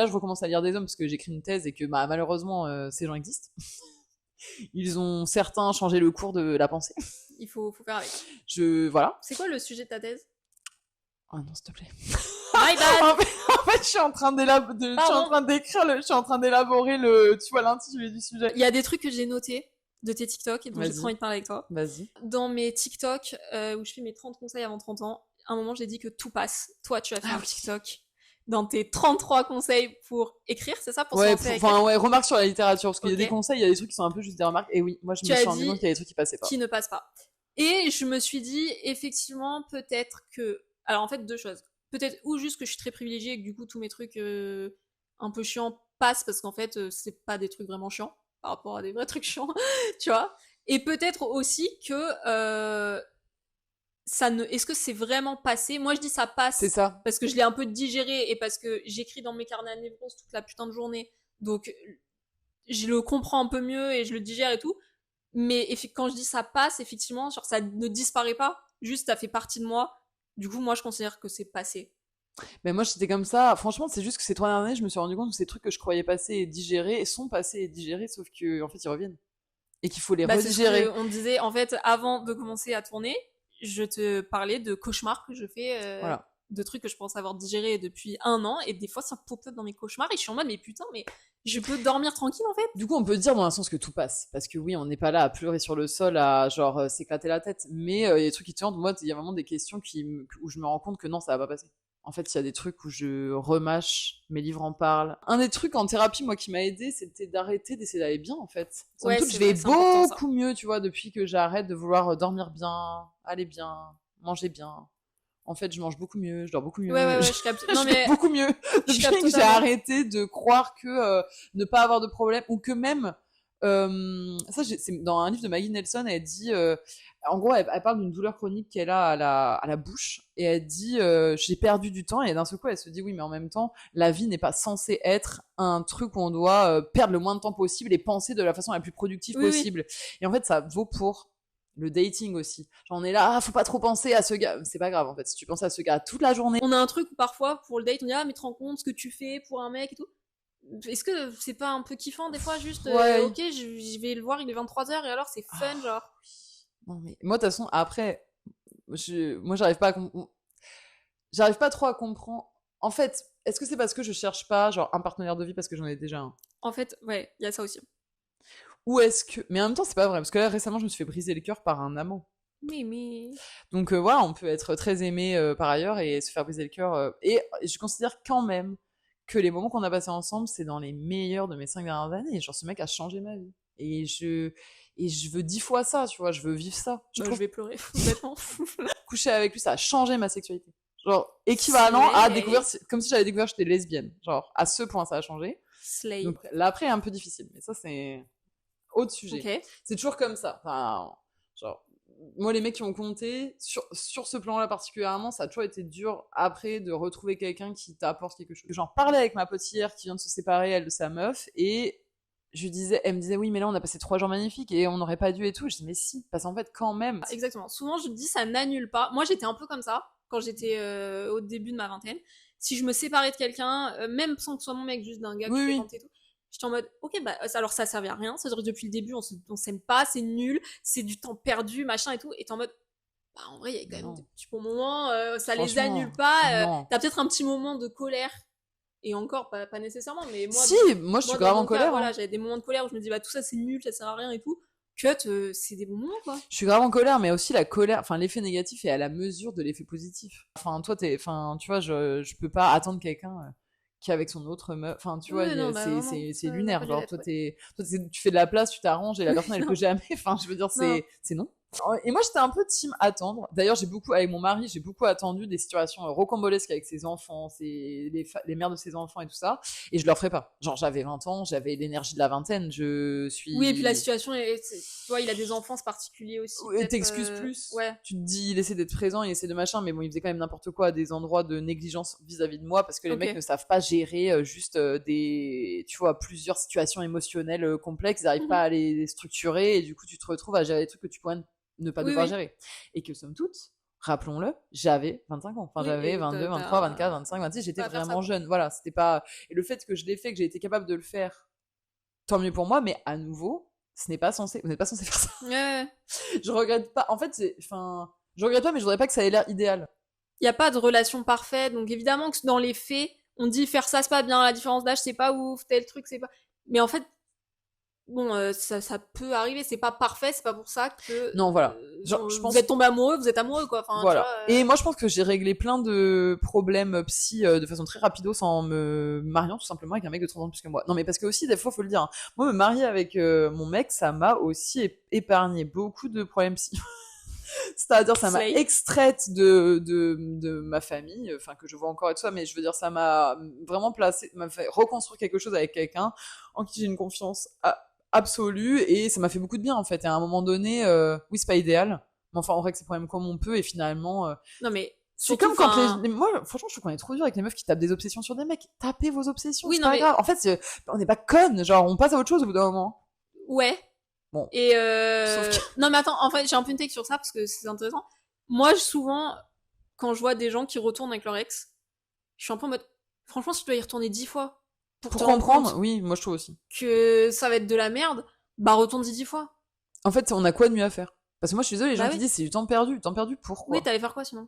je recommence à lire des hommes parce que j'écris une thèse et que bah, malheureusement, ces gens existent. Ils ont certains changé le cours de la pensée. Il faut faire avec. Voilà. C'est quoi le sujet de ta thèse? Oh non, s'il te plaît. My bad. En fait, je suis en train d'élaborer tu vois, l'intitulé du sujet. Il y a des trucs que j'ai notés de tes TikTok et dont j'ai trop envie de parler avec toi. Vas-y. Dans mes TikTok, où je fais mes 30 conseils avant 30 ans, à un moment, j'ai dit que tout passe. Toi, tu as fait un TikTok dans tes 33 conseils pour écrire, c'est ça? Pour se lancer à écrire. Remarque sur la littérature, parce qu'il y a des conseils, il y a des trucs qui sont un peu juste des remarques, et oui, moi, je me suis rendu compte qu'il y a des trucs qui passaient pas. Qui ne passent pas. Et je me suis dit, effectivement, peut-être que... Alors, en fait, deux choses. Peut-être ou juste que je suis très privilégiée et que du coup, tous mes trucs un peu chiants passent, parce qu'en fait, c'est pas des trucs vraiment chiants, par rapport à des vrais trucs chiants, tu vois. Et peut-être aussi que... est-ce que c'est vraiment passé? Moi, je dis ça passe. C'est ça. Parce que je l'ai un peu digéré et parce que j'écris dans mes carnets à névrose toute la putain de journée. Donc, je le comprends un peu mieux et je le digère et tout. Mais quand je dis ça passe, effectivement, genre ça ne disparaît pas. Juste, ça fait partie de moi. Du coup, moi, je considère que c'est passé. Mais moi, j'étais comme ça. Franchement, c'est juste que ces 3 dernières années, je me suis rendu compte que ces trucs que je croyais passés et digérés sont passés et digérés, sauf que, en fait, ils reviennent. Et qu'il faut les redigérer. C'est ce qu'on disait, en fait, avant de commencer à tourner, je te parlais de cauchemars que je fais, voilà. de trucs que je pense avoir digérés depuis 1 an, et des fois ça pop-up dans mes cauchemars, et je suis en mode, mais putain, mais je peux dormir tranquille, en fait. Du coup, on peut dire dans un sens que tout passe. Parce que oui, on n'est pas là à pleurer sur le sol, à genre s'éclater la tête. Mais il y a des trucs qui te hantent. Moi, il y a vraiment des questions où je me rends compte que non, ça va pas passer. En fait, il y a des trucs où je remâche, mes livres en parlent. Un des trucs en thérapie, moi, qui m'a aidé, c'était d'arrêter d'essayer d'aller bien, en fait. Ouais, je vais beaucoup mieux, tu vois, depuis que j'arrête de vouloir dormir bien, aller bien, manger bien. En fait, je mange beaucoup mieux, je dors beaucoup mieux. Ouais, je capte. Non, mais beaucoup mieux. Depuis que j'ai arrêté de croire que ne pas avoir de problème, ou que même c'est dans un livre de Maggie Nelson, elle dit en gros elle parle d'une douleur chronique qu'elle a à la bouche, et elle dit j'ai perdu du temps, et d'un seul coup elle se dit oui, mais en même temps la vie n'est pas censée être un truc où on doit perdre le moins de temps possible et penser de la façon la plus productive possible. Et en fait ça vaut pour le dating aussi. Genre on est là, faut pas trop penser à ce gars. C'est pas grave en fait, si tu penses à ce gars toute la journée. On a un truc où parfois pour le date on dit mais te rends compte ce que tu fais pour un mec et tout. Est-ce que c'est pas un peu kiffant des fois, juste ok, je vais le voir, il est 23h et alors c'est fun, genre. Non mais moi de toute façon après moi j'arrive pas trop à comprendre. En fait, est-ce que c'est parce que je cherche pas genre un partenaire de vie parce que j'en ai déjà un? En fait, ouais, il y a ça aussi. Ou est-ce que mais en même temps c'est pas vrai, parce que là récemment je me suis fait briser le cœur par un amant. Mais donc voilà, on peut être très aimé par ailleurs et se faire briser le cœur et je considère quand même que les moments qu'on a passés ensemble, c'est dans les meilleurs de mes 5 dernières années. Genre, ce mec a changé ma vie. Et je veux 10 fois ça, tu vois, je veux vivre ça. Je vais pleurer, complètement. Coucher avec lui, ça a changé ma sexualité. Genre, équivalent à découvrir, comme si j'avais découvert que j'étais lesbienne. Genre, à ce point, ça a changé. Slay. Donc, là, après, un peu difficile. Mais ça, c'est autre sujet. Okay. C'est toujours comme ça. Enfin, genre, moi, les mecs qui ont compté, sur ce plan-là particulièrement, ça a toujours été dur après de retrouver quelqu'un qui t'apporte quelque chose. J'en parlais avec ma pote hier qui vient de se séparer, elle de sa meuf, et elle me disait oui, mais là on a passé 3 jours magnifiques et on n'aurait pas dû et tout. Je dis mais si, parce qu'en fait quand même. Exactement. Souvent je dis ça n'annule pas. Moi j'étais un peu comme ça quand j'étais au début de ma vingtaine. Si je me séparais de quelqu'un, même sans que ce soit mon mec, juste d'un gars que je fréquentais et tout. J'étais en mode, ok, bah, alors ça servait à rien. C'est-à-dire que depuis le début, on s'aime pas, c'est nul, c'est du temps perdu, machin et tout. Et t'es en mode, bah, en vrai, il y a quand même des petits bons moments, ça les annule pas. T'as peut-être un petit moment de colère. Et encore, pas nécessairement, mais moi. Si, moi, je suis grave en colère. Voilà, j'avais des moments de colère où je me dis, bah, tout ça, c'est nul, ça sert à rien et tout. Cut, c'est des bons moments, quoi. Je suis grave en colère, mais aussi la colère, enfin, l'effet négatif est à la mesure de l'effet positif. Enfin, toi, tu vois, je peux pas attendre quelqu'un, qui est avec son autre meuf, enfin tu vois, c'est lunaire, genre toi tu fais de la place, tu t'arranges et la personne elle peut jamais, enfin je veux dire c'est non. Et moi j'étais un peu team attendre. D'ailleurs avec mon mari j'ai beaucoup attendu des situations rocambolesques avec ses enfants, les mères de ses enfants et tout ça, et je leur ferais pas. Genre j'avais 20 ans, j'avais l'énergie de la vingtaine, Oui, et puis la situation tu vois, il a des enfants, c'est particulier aussi. Et t'excuses plus. Ouais. Tu te dis il essaie d'être présent, il essaie de machin, mais bon il faisait quand même n'importe quoi à des endroits de négligence vis-à-vis de moi parce que les mecs ne savent pas gérer juste tu vois, plusieurs situations émotionnelles complexes, ils n'arrivent pas à les structurer et du coup tu te retrouves à gérer des trucs que tu pourrais ne pas devoir gérer. Et que somme toute, rappelons-le, j'avais 25 ans. Enfin, j'avais 22, 23, 24, 25, 26, j'étais vraiment jeune. Voilà, c'était pas... Et le fait que je l'ai fait, que j'ai été capable de le faire, tant mieux pour moi, mais à nouveau, vous n'êtes pas censé faire ça. Ouais. Je regrette pas. En fait, je regrette pas, mais je voudrais pas que ça ait l'air idéal. il y a pas de relation parfaite, donc évidemment que dans les faits, on dit faire ça c'est pas bien, la différence d'âge c'est pas ouf, tel truc c'est pas. Mais en fait, bon, ça peut arriver, c'est pas parfait, c'est pas pour ça que Non, voilà. Genre, je pense... vous êtes tombé amoureux, vous êtes amoureux quoi. Enfin, voilà. tu vois, Et moi, je pense que j'ai réglé plein de problèmes psy de façon très rapido sans me mariant tout simplement avec un mec de 30 ans de plus que moi. Non, mais parce que aussi, des fois, faut le dire, hein, moi, me marier avec mon mec, ça m'a aussi épargné beaucoup de problèmes psy. C'est-à-dire, ça m'a Slay. extraite de ma famille, enfin, que je vois encore et tout ça, mais je veux dire, ça m'a vraiment placé, m'a fait reconstruire quelque chose avec quelqu'un en qui j'ai une confiance absolue, et ça m'a fait beaucoup de bien, en fait. Et à un moment donné, oui, c'est pas idéal, mais enfin, on règle ses problèmes comme on peut, et finalement, Non mais c'est surtout, comme quand enfin, moi, franchement, je trouve qu'on est trop dur avec les meufs qui tapent des obsessions sur des mecs. Tapez vos obsessions, Oui, c'est non, pas mais- grave. En fait, on n'est pas connes, genre, on passe à autre chose au bout d'un moment. ouais. Bon. Et Sauf que... non mais attends, en fait j'ai un peu une take sur ça parce que c'est intéressant. Moi souvent quand je vois des gens qui retournent avec leur ex, je suis un peu en mode franchement si tu dois y retourner 10 fois pour Pour te rendre comprendre, compte oui, moi je trouve aussi. que ça va être de la merde, bah retourne-y 10 fois. En fait, on a quoi de mieux à faire? Parce que moi, je suis désolée, les gens Bah qui oui. disent c'est du temps perdu. Du temps perdu, Oui, pourquoi? t'allais faire quoi sinon?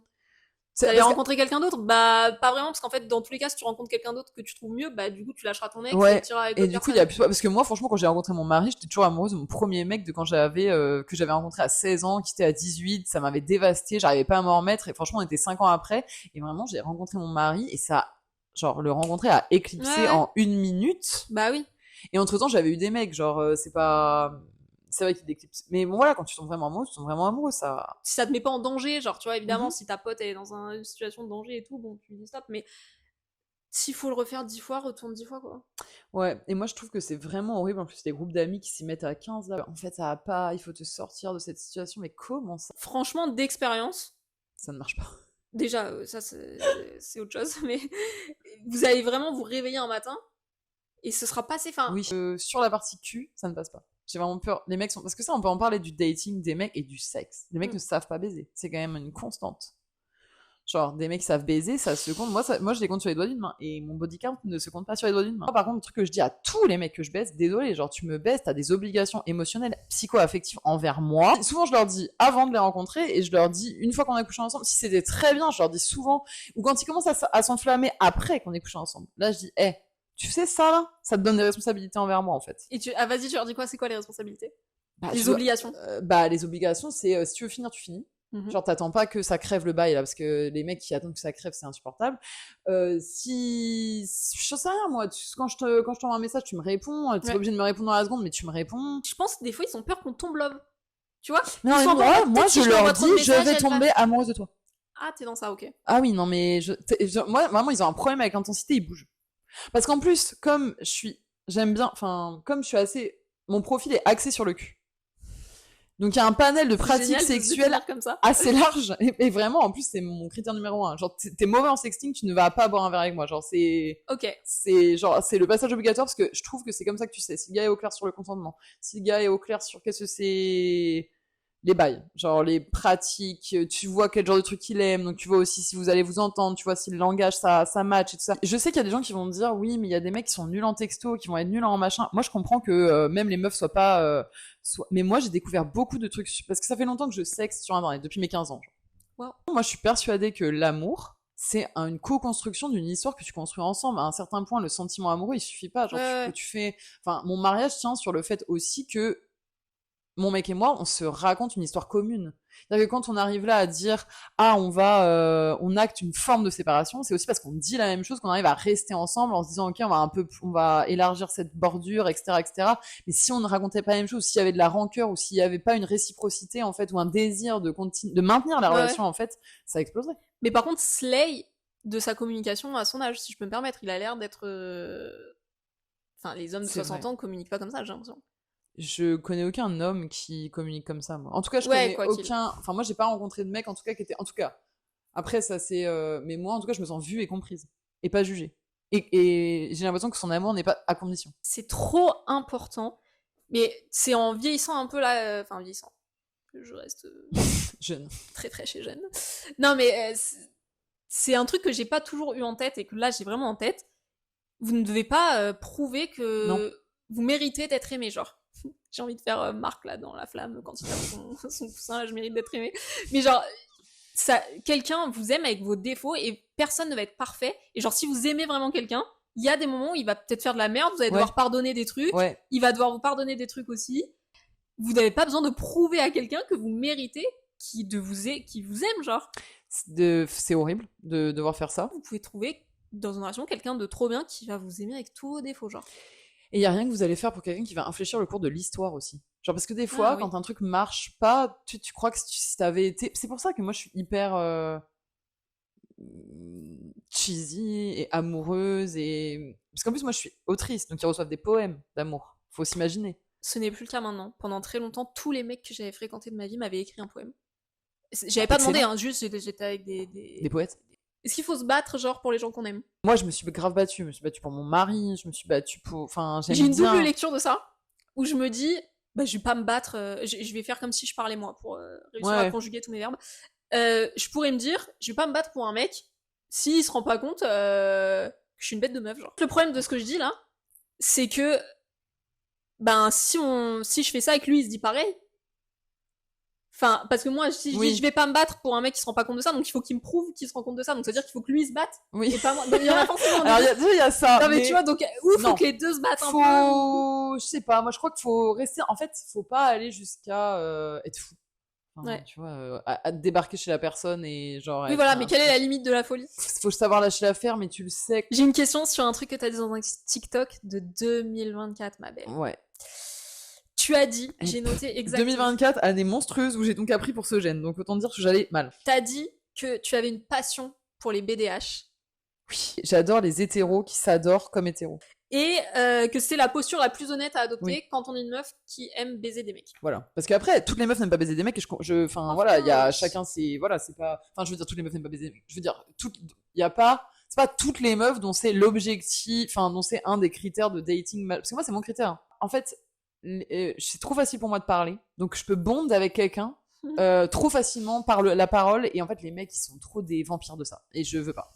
C'est T'allais parce que... rencontrer quelqu'un d'autre? Bah pas vraiment parce qu'en fait dans tous les cas si tu rencontres quelqu'un d'autre que tu trouves mieux, bah du coup tu lâcheras ton ex et Ouais. tu iras avec Et d'autres du coup, il personnes. y a plus... Parce que moi, franchement, quand j'ai rencontré mon mari, j'étais toujours amoureuse de mon premier mec de quand j'avais... que j'avais rencontré à 16 ans, qui était à 18. Ça m'avait dévasté, j'arrivais pas à m'en remettre. Et franchement, on était 5 ans après. Et vraiment, j'ai rencontré mon mari, et ça... Genre, le rencontrer a Ouais, éclipsé ouais. en 1 minute. Bah oui. Et entre-temps, j'avais eu des mecs, genre, c'est pas... C'est vrai qu'il déclipse. Mais bon, voilà, quand tu tombes vraiment amoureux, tu tombes vraiment amoureux, ça... Si ça te met pas en danger, genre tu vois évidemment Mhm. si ta pote elle est dans une situation de danger et tout, bon tu lui dis stop, mais s'il faut le refaire 10 fois, retourne 10 fois quoi. Ouais, et moi je trouve que c'est vraiment horrible, en plus des groupes d'amis qui s'y mettent à 15 là. En fait, ça va pas, il faut te sortir de cette situation, mais comment ça? Franchement, d'expérience, Ça ne marche pas. déjà, ça c'est autre chose, mais vous allez vraiment vous réveiller un matin et ce sera passé. Enfin, Oui, sur la partie cul, ça ne passe pas. J'ai vraiment peur. Les mecs sont... Parce que ça, on peut en parler du dating des mecs et du sexe. Les mecs Mm. ne savent pas baiser. C'est quand même une constante. Genre, des mecs qui savent baiser, ça se compte. Moi, je les compte sur les doigts d'une main. Et mon body count ne se compte pas sur les doigts d'une main. Moi, par contre, le truc que je dis à tous les mecs que je baisse, désolé, genre, tu me baisses, t'as des obligations émotionnelles, psycho-affectives envers moi. Et souvent, je leur dis avant de les rencontrer, et je leur dis une fois qu'on a couché ensemble, si c'était très bien, je leur dis souvent, ou quand ils commencent à s'enflammer après qu'on ait couché ensemble. Là, je dis, hé, tu sais ça, là? Ça te donne des responsabilités envers moi, en fait. et tu, ah vas-y, tu leur dis quoi? C'est quoi les responsabilités? Bah, Les je- obligations. bah, les obligations, c'est si tu veux finir, tu finis. Mhm. Genre, t'attends pas que ça crève le bail, là, parce que les mecs qui attendent que ça crève, c'est insupportable. Si... Je sais rien, moi. Quand je t'envoie un message, tu me réponds. T'es Ouais. pas obligé de me répondre dans la seconde, mais tu me réponds. Je pense que des fois ils ont peur qu'on tombe love. Tu vois? Non, Ils mais sont en mode, moi, peut-être si je t'envoie leur trop de dis, je messages, vais elle va- tomber amoureuse de toi. Ah, t'es dans ça, ok. Ah oui, non, mais moi, vraiment, ils ont un problème avec l'intensité, ils bougent. Parce qu'en plus, comme j'aime bien, enfin, comme je suis assez, mon profil est axé sur le cul. Donc il y a un panel de C'est pratiques génial de se sexuelles définir comme ça. assez large. Et vraiment, en plus, c'est mon critère numéro 1. Genre, t'es mauvais en sexting, tu ne vas pas boire un verre avec moi. Genre, Ok. c'est le passage obligatoire, parce que je trouve que c'est comme ça que tu sais si le gars est au clair sur le consentement, si le gars est au clair sur qu'est-ce que c'est les bails, genre les pratiques, tu vois quel genre de truc il aime, donc tu vois aussi si vous allez vous entendre, tu vois si le langage ça match et tout ça. Je sais qu'il y a des gens qui vont dire oui, mais il y a des mecs qui sont nuls en texto, qui vont être nuls en machin. Moi, je comprends que même les meufs soient pas mais moi j'ai découvert beaucoup de trucs parce que ça fait longtemps que je sexe sur internet depuis mes 15 ans. Wow. Moi, je suis persuadée que l'amour, c'est une co-construction d'une histoire que tu construis ensemble. À un certain point, le sentiment amoureux, il suffit pas. Genre, Ouais. tu fais... Enfin, mon mariage tient sur le fait aussi que mon mec et moi, on se raconte une histoire commune. C'est-à-dire que quand on arrive là à dire ah on acte une forme de séparation, c'est aussi parce qu'on dit la même chose, qu'on arrive à rester ensemble en se disant ok on va élargir cette bordure, etc., etc. Mais si on ne racontait pas la même chose, s'il y avait de la rancœur ou s'il y avait pas une réciprocité en fait ou un désir de maintenir la relation en fait, ça exploserait. Mais par contre, Slay, de sa communication à son âge, si je peux me permettre, il a l'air d'être. Enfin, les hommes de C'est 60 vrai. ans communiquent pas comme ça, j'ai l'impression. Je connais aucun homme qui communique comme ça, moi. En tout cas, je Ouais, connais quoi qu'il. aucun. Enfin, moi, j'ai pas rencontré de mec, en tout cas, qui était. En tout cas, après, ça c'est. Mais moi, en tout cas, je me sens vue et comprise. Et pas jugée. Et j'ai l'impression que son amour n'est pas à condition. C'est trop important. Mais c'est en vieillissant un peu là. Enfin, vieillissant. Je reste Jeune. très très chez jeune. Non, mais c'est un truc que j'ai pas toujours eu en tête et que là j'ai vraiment en tête. Vous ne devez pas prouver que Non. vous méritez d'être aimé, genre. J'ai envie de faire Marc là dans La Flamme quand il a son coussin, là, je mérite d'être aimé. Mais genre, quelqu'un vous aime avec vos défauts et personne ne va être parfait. Et genre, si vous aimez vraiment quelqu'un, il y a des moments où il va peut-être faire de la merde, vous allez devoir pardonner des trucs, il va devoir vous pardonner des trucs aussi. Vous n'avez pas besoin de prouver à quelqu'un que vous méritez qui vous aime, genre. C'est horrible de devoir faire ça. Vous pouvez trouver dans une relation quelqu'un de trop bien qui va vous aimer avec tous vos défauts, genre. Et il y a rien que vous allez faire pour quelqu'un qui va infléchir le cours de l'histoire aussi. Genre parce que des fois, quand un truc marche pas, tu crois que si t'avais été... C'est pour ça que moi je suis hyper cheesy et amoureuse et... Parce qu'en plus moi je suis autrice, donc ils reçoivent des poèmes d'amour. Faut s'imaginer. Ce n'est plus le cas maintenant. Pendant très longtemps, tous les mecs que j'avais fréquentés de ma vie m'avaient écrit un poème. J'avais pas demandé, hein, juste j'étais avec des poètes. Est-ce qu'il faut se battre, genre, pour les gens qu'on aime? Moi, je me suis grave battue. Je me suis battue pour mon mari, je me suis battue pour... Enfin, j'ai une double lecture de ça, où je me dis, bah, je vais pas me battre, je vais faire comme si je parlais moi, pour réussir à conjuguer tous mes verbes. Je pourrais me dire, je vais pas me battre pour un mec, s'il se rend pas compte que je suis une bête de meuf, genre. Le problème de ce que je dis, là, c'est que, ben, si je fais ça et que lui, il se dit pareil, enfin, parce que moi, si je dis je vais pas me battre pour un mec qui se rend pas compte de ça, donc il faut qu'il me prouve qu'il se rend compte de ça, donc ça veut dire qu'il faut que lui se batte, et pas moi. Donc il y en a forcément. Alors il y a ça. Non mais tu vois, donc faut que les deux se battent un peu. Je sais pas, moi je crois qu'il faut rester. En fait, faut pas aller jusqu'à être fou. Enfin, tu vois, à débarquer chez la personne et genre. Oui voilà, mais quelle est la limite de la folie? Faut savoir lâcher l'affaire, mais tu le sais. J'ai une question sur un truc que t'as dit dans un TikTok de 2024, ma belle. Ouais. Tu as dit, j'ai noté exactement. 2024, année monstrueuse où j'ai donc appris pour ce gène, donc autant dire que j'allais mal. T'as dit que tu avais une passion pour les BDH. Oui, j'adore les hétéros qui s'adorent comme hétéros. Et que c'est la posture la plus honnête à adopter quand on est une meuf qui aime baiser des mecs. Voilà. Parce qu'après, toutes les meufs n'aiment pas baiser des mecs et enfin, voilà, il y a chacun c'est pas, enfin, je veux dire, toutes les meufs n'aiment pas baiser des mecs. Je veux dire, il y a pas, c'est pas toutes les meufs dont c'est l'objectif, enfin, dont c'est un des critères de dating, parce que moi, c'est mon critère. En fait, c'est trop facile pour moi de parler, donc je peux bond avec quelqu'un trop facilement par la parole, et en fait les mecs ils sont trop des vampires de ça et je veux pas.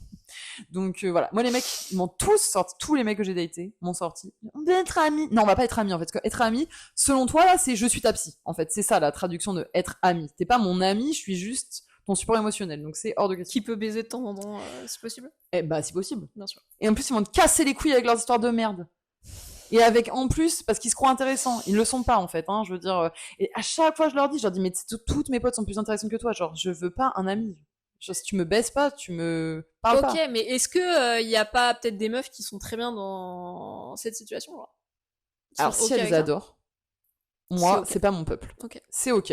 Donc voilà, moi les mecs ils m'ont tous sorti, tous les mecs que j'ai datés m'ont sorti, on va être amis. Non, on va pas être amis en fait, parce que être amis selon toi là c'est je suis ta psy en fait, c'est ça la traduction de être ami. T'es pas mon ami, je suis juste ton support émotionnel, donc c'est hors de question. Qui peut baiser de temps en temps, c'est possible? Eh bah c'est possible, bien sûr. Et en plus ils vont te casser les couilles avec leurs histoires de merde. Et avec, en plus, parce qu'ils se croient intéressants. Ils le sont pas, en fait, hein, je veux dire. Et à chaque fois, je leur dis, mais toutes mes potes sont plus intéressantes que toi. Genre, je veux pas un ami. Genre, si tu me baisses pas, tu me parles pas. Ok, mais est-ce que y a pas peut-être des meufs qui sont très bien dans cette situation, genre? Alors, si elles adorent, moi, c'est pas mon peuple. C'est ok.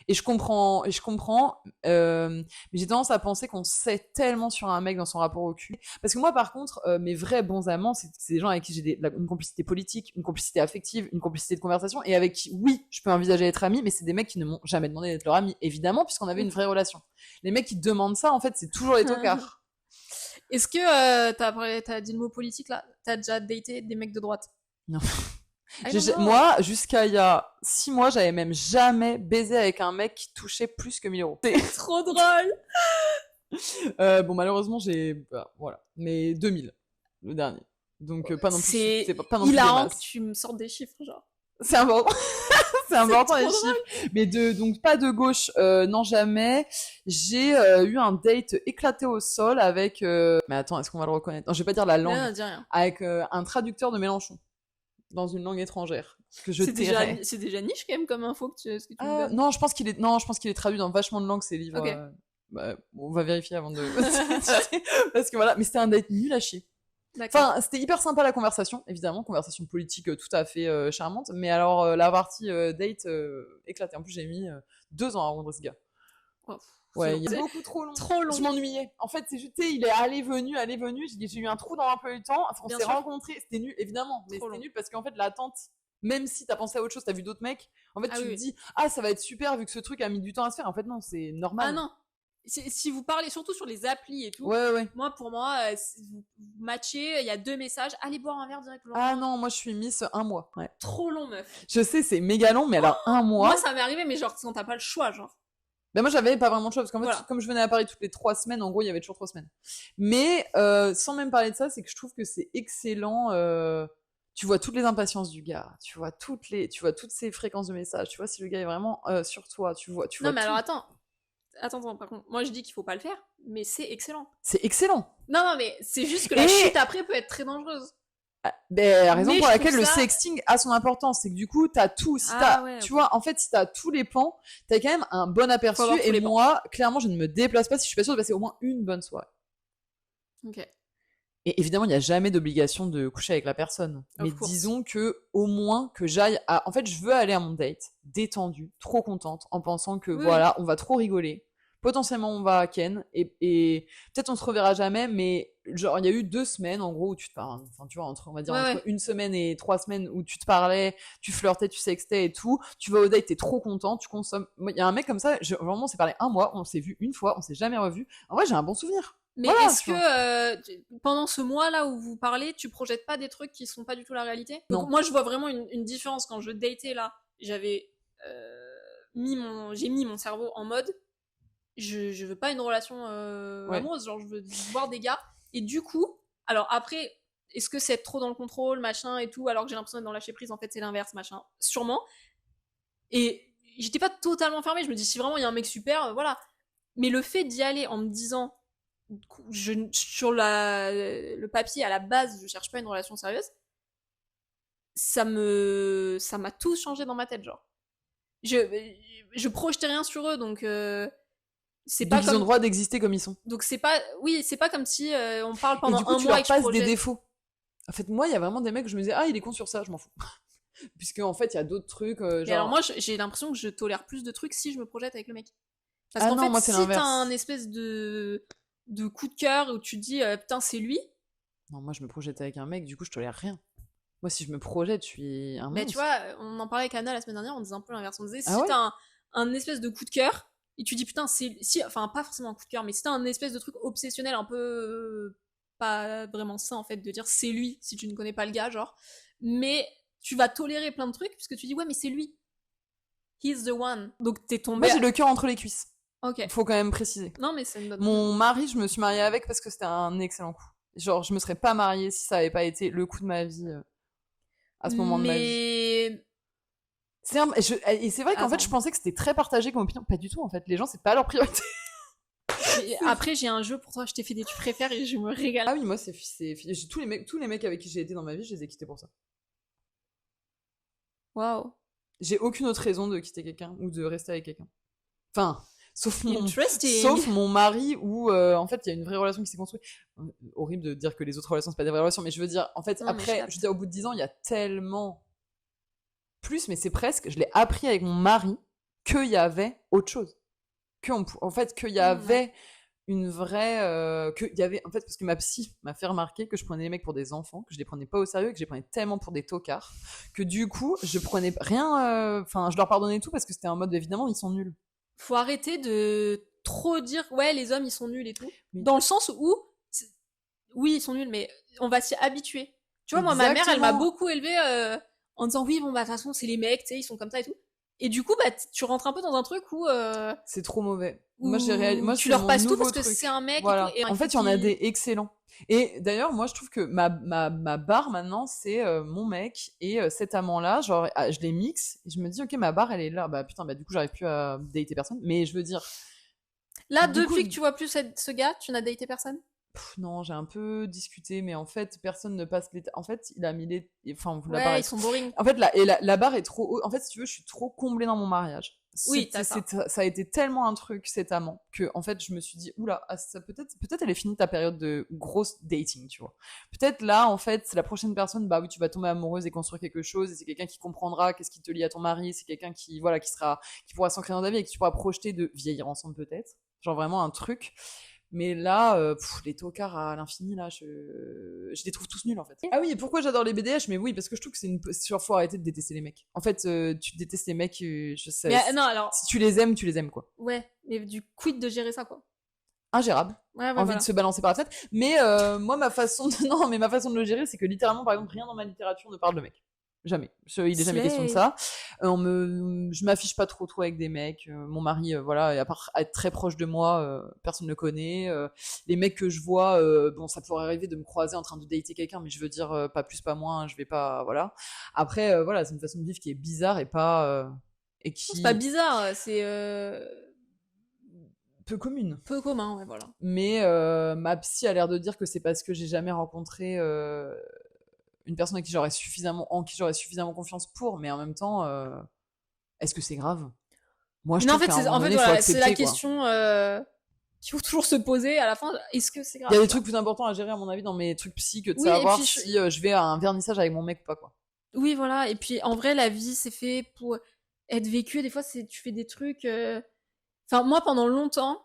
Et je comprends, mais j'ai tendance à penser qu'on sait tellement sur un mec dans son rapport au cul. Parce que moi, par contre, mes vrais bons amants, c'est des gens avec qui j'ai une complicité politique, une complicité affective, une complicité de conversation, et avec qui, oui, je peux envisager d'être ami, mais c'est des mecs qui ne m'ont jamais demandé d'être leur ami, évidemment, puisqu'on avait une vraie relation. Les mecs qui demandent ça, en fait, c'est toujours les tocards. Est-ce que t'as dit le mot politique là? T'as déjà daté des mecs de droite? Non. Moi, jusqu'à il y a 6 mois, j'avais même jamais baisé avec un mec qui touchait plus que 1000 euros. C'est trop drôle. Bon, malheureusement, voilà. Mais 2000, le dernier. Donc, pas non plus. C'est pas non plus hilarant que tu me sortes des chiffres, genre. C'est important. C'est important, les chiffres. Mais donc, pas de gauche, non, jamais. J'ai eu un date éclaté au sol avec, mais attends, est-ce qu'on va le reconnaître? Non, je vais pas dire la langue. Non, dis rien. Avec un traducteur de Mélenchon. Dans une langue étrangère que je c'est déjà niche quand même comme info que tu me donnes. Non, je pense qu'il est traduit dans vachement de langues ces livres. Okay. On va vérifier avant de parce que voilà, mais c'était un date nul à chier. Enfin, c'était hyper sympa la conversation, évidemment, conversation politique tout à fait charmante, mais alors la partie date éclatée. En plus, j'ai mis 2 ans à rendre ce gars. Oh, ouais, il est beaucoup trop long. Je m'ennuyais. En fait, c'est juste, il est allé venu. J'ai eu un trou dans l'emploi du temps. Enfin, on s'est rencontrés. C'était nul, évidemment. Mais c'était nul parce qu'en fait, l'attente, même si t'as pensé à autre chose, t'as vu d'autres mecs, en fait, tu te dis, ça va être super vu que ce truc a mis du temps à se faire. En fait, non, c'est normal. Ah non. Si vous parlez surtout sur les applis et tout. Ouais. Pour moi, vous matchez, il y a 2 messages, allez boire un verre direct. Ah non, moi je suis Miss 1 mois. Ouais. Trop long, meuf. Je sais, c'est méga long, mais alors 1 mois. Moi, ça m'est arrivé, mais genre, quand t'as pas le choix, genre. Ben moi j'avais pas vraiment de choix parce qu'en fait comme je venais à Paris toutes les 3 semaines, en gros il y avait toujours 3 semaines. Mais sans même parler de ça, c'est que je trouve que c'est excellent. Tu vois toutes les impatiences du gars, tu vois toutes ces fréquences de messages, tu vois si le gars est vraiment sur toi, tu vois. Non mais alors attends, Attends, par contre, moi je dis qu'il faut pas le faire, mais c'est excellent. C'est excellent. Non, mais c'est juste que la chute après peut être très dangereuse. La raison Mais pour je laquelle trouve le ça- sexting a son importance, c'est que du coup, t'as tout. Si ouais, tu ok. vois, en fait, si t'as tous les pans, t'as quand même un bon aperçu. avoir tous Et les pans. moi, clairement, je ne me déplace pas si je suis pas sûre de passer au moins une bonne soirée. Ok. Et évidemment, il n'y a jamais d'obligation de coucher avec la personne. Mais course. disons que, au moins, que j'aille à... En fait, je veux aller à mon date, détendue, trop contente, en pensant que, Oui. voilà, on va trop rigoler. Potentiellement, on va à Ken, et peut-être on se reverra jamais, mais genre, il y a eu 2 semaines, en gros, où tu te parles, enfin, tu vois, on va dire, entre 1 semaine et 3 semaines où tu te parlais, tu flirtais, tu sextais et tout, tu vas au date, t'es trop content, tu consommes. Il y a un mec comme ça, vraiment, on s'est parlé 1 mois, on s'est vu 1 fois, on s'est jamais revu. En vrai, j'ai un bon souvenir. Mais voilà, est-ce que pendant ce mois-là où vous parlez, tu projettes pas des trucs qui sont pas du tout la réalité? Non. Donc, moi, je vois vraiment une différence quand je datais là. J'avais j'ai mis mon cerveau en mode je veux pas une relation amoureuse, genre je veux voir des gars. Et du coup, alors après, est-ce que c'est être trop dans le contrôle, machin et tout, alors que j'ai l'impression d'être dans lâcher prise, en fait c'est l'inverse, machin. Sûrement. Et j'étais pas totalement fermée, je me dis si vraiment il y a un mec super, voilà. Mais le fait d'y aller en me disant sur le papier, à la base, je cherche pas une relation sérieuse, ça m'a tout changé dans ma tête, genre. Je projetais rien sur eux, donc c'est Donc pas ils comme ont le droit d'exister comme ils sont. donc c'est pas comme si on parle Et pendant du coup, un tu mois leur et que je passes des projette. défauts. En fait, moi, il y a vraiment des mecs où je me disais, ah, il est con sur ça, je m'en fous. Puisque, en fait, il y a d'autres trucs, Et alors genre. moi j'ai l'impression que je tolère plus de trucs si je me projette avec le mec. Parce Ah qu'en non, fait moi, c'est si t'as l'inverse. un espèce de coup de cœur où tu te dis putain c'est lui, Non, moi, je me projette avec un mec, du coup, je tolère rien. Moi, si je me projette, je suis un mais tu monstre. vois, on en parlait avec Anna la semaine dernière, on disait un peu l'inverse. On disait Ah si ouais? t'as un espèce de coup de cœur et tu dis putain c'est si enfin pas forcément un coup de cœur mais si t'as un espèce de truc obsessionnel un peu pas vraiment sain en fait de dire c'est lui si tu ne connais pas le gars genre, mais tu vas tolérer plein de trucs puisque tu dis ouais mais c'est lui, he's the one, donc t'es tombé. Moi, j'ai le cœur entre les cuisses. Ok. Faut quand même préciser. Non mais c'est une bonne. Mon mari, je me suis mariée avec parce que c'était un excellent coup. Genre, je me serais pas mariée si ça avait pas été le coup de ma vie à ce moment de ma vie. Mais Et c'est vrai qu'en fait, je pensais que c'était très partagé comme opinion. Pas du tout, en fait. Les gens, c'est pas leur priorité. après j'ai un jeu pour toi, je t'ai fait des tu préfères et je me régale. Ah oui, moi, tous les mecs avec qui j'ai été dans ma vie, je les ai quittés pour ça. Waouh. J'ai aucune autre raison de quitter quelqu'un ou de rester avec quelqu'un. Enfin, sauf Interesting. mon mari où, en fait, il y a une vraie relation qui s'est construite. Horrible de dire que les autres relations, c'est pas des vraies relations, mais je veux dire, en fait, Non, mais après, je veux dire, au bout de 10 ans, il y a tellement plus, mais c'est presque, je l'ai appris avec mon mari qu'il y avait autre chose. En fait, qu'il y avait une vraie, qu'il y avait, en fait, parce que ma psy m'a fait remarquer que je prenais les mecs pour des enfants, que je les prenais pas au sérieux, que je les prenais tellement pour des tocards, que du coup, je prenais rien, enfin, je leur pardonnais tout parce que c'était un mode, évidemment, ils sont nuls. Faut arrêter de trop dire ouais les hommes ils sont nuls et tout. Oui. Dans le sens où oui ils sont nuls mais on va s'y habituer. Tu vois moi ma mère elle m'a beaucoup élevée en disant oui bon bah de toute façon c'est les mecs tu sais ils sont comme ça et tout. Et du coup bah tu rentres un peu dans un truc où c'est trop mauvais. Où Moi tu leur passes tout parce que truc. c'est un mec. Voilà. Et tout, et en fait, il y en a des excellents. Et d'ailleurs, moi, je trouve que ma barre maintenant, c'est mon mec et cet amant-là. Genre, je les mixe et je me dis, ok, ma barre, elle est là. Bah putain, bah du coup, j'arrive plus à dater personne. Mais je veux dire. Là, depuis que tu vois plus ce gars, tu n'as daté personne? Non, j'ai un peu discuté, mais en fait, personne ne passe l'état. En fait, il a mis les. Enfin, la Ouais, barre ils sont boring. En fait, la barre est trop haute. En fait, si tu veux, je suis trop comblée dans mon mariage. Oui, ça. Ça a été tellement un truc, cet amant, que en fait, je me suis dit, oula, ça peut-être elle est finie ta période de grosse dating, tu vois. Peut-être là, en fait, c'est la prochaine personne, bah oui, tu vas tomber amoureuse et construire quelque chose, et c'est quelqu'un qui comprendra qu'est-ce qui te lie à ton mari, c'est quelqu'un qui, voilà, qui pourra s'ancrer dans ta vie et que tu pourras projeter de vieillir ensemble peut-être. Genre vraiment un truc. Mais là, les tocards à l'infini, là, je les trouve tous nuls, en fait. Ah oui, et pourquoi j'adore les BDH? Mais oui, parce que je trouve que genre, faut arrêter de détester les mecs. En fait, tu détestes les mecs, je sais. Mais non, alors. Si tu les aimes, quoi. Ouais, mais du quid de gérer ça, quoi. Ingérable. Ouais, Envie de se balancer par la fenêtre. Mais, moi, ma façon de le gérer, c'est que littéralement, par exemple, rien dans ma littérature ne parle de mecs. Jamais. Il est jamais question de ça. Je m'affiche pas trop avec des mecs. Mon mari, voilà, et à part être très proche de moi, personne ne le connaît. Les mecs que je vois, bon, ça pourrait arriver de me croiser en train de dater quelqu'un, mais je veux dire, pas plus, pas moins, je vais pas, voilà. Après, voilà, c'est une façon de vivre qui est bizarre et pas, et qui... C'est pas bizarre, c'est peu commune. Peu commun, ouais, voilà. Mais ma psy a l'air de dire que c'est parce que j'ai jamais rencontré une personne en qui j'aurais suffisamment confiance pour, mais en même temps, est-ce que c'est grave? Moi, je Non, en trouve fait, qu'à un moment donné, faut voilà, accepter, c'est la quoi. question qu'il faut toujours se poser à la fin. Est-ce que c'est grave? Il y a des trucs plus importants à gérer, à mon avis, dans mes trucs psy que de Oui, et savoir puis si je vais à un vernissage avec mon mec ou pas, quoi. oui, voilà. Et puis, en vrai, la vie, c'est fait pour être vécu. Des fois, tu fais des trucs. Enfin, moi, pendant longtemps,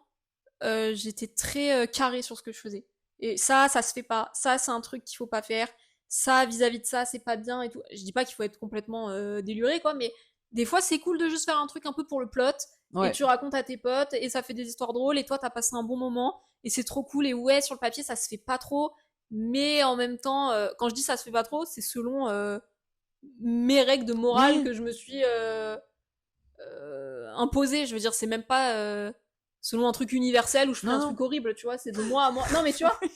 j'étais très carrée sur ce que je faisais. Et ça se fait pas. Ça, c'est un truc qu'il faut pas faire. Ça, vis-à-vis de ça, c'est pas bien et tout. Je dis pas qu'il faut être complètement déluré, quoi, mais des fois, c'est cool de juste faire un truc un peu pour le plot. Ouais. Et tu racontes à tes potes, et ça fait des histoires drôles, et toi, t'as passé un bon moment, et c'est trop cool. Et ouais, sur le papier, ça se fait pas trop. Mais en même temps, quand je dis ça se fait pas trop, c'est selon mes règles de morale Oui. que je me suis imposées. Je veux dire, c'est même pas selon un truc universel où je ferais Non, un non. truc horrible, tu vois, c'est de moi à moi. Non, mais tu vois, Oui,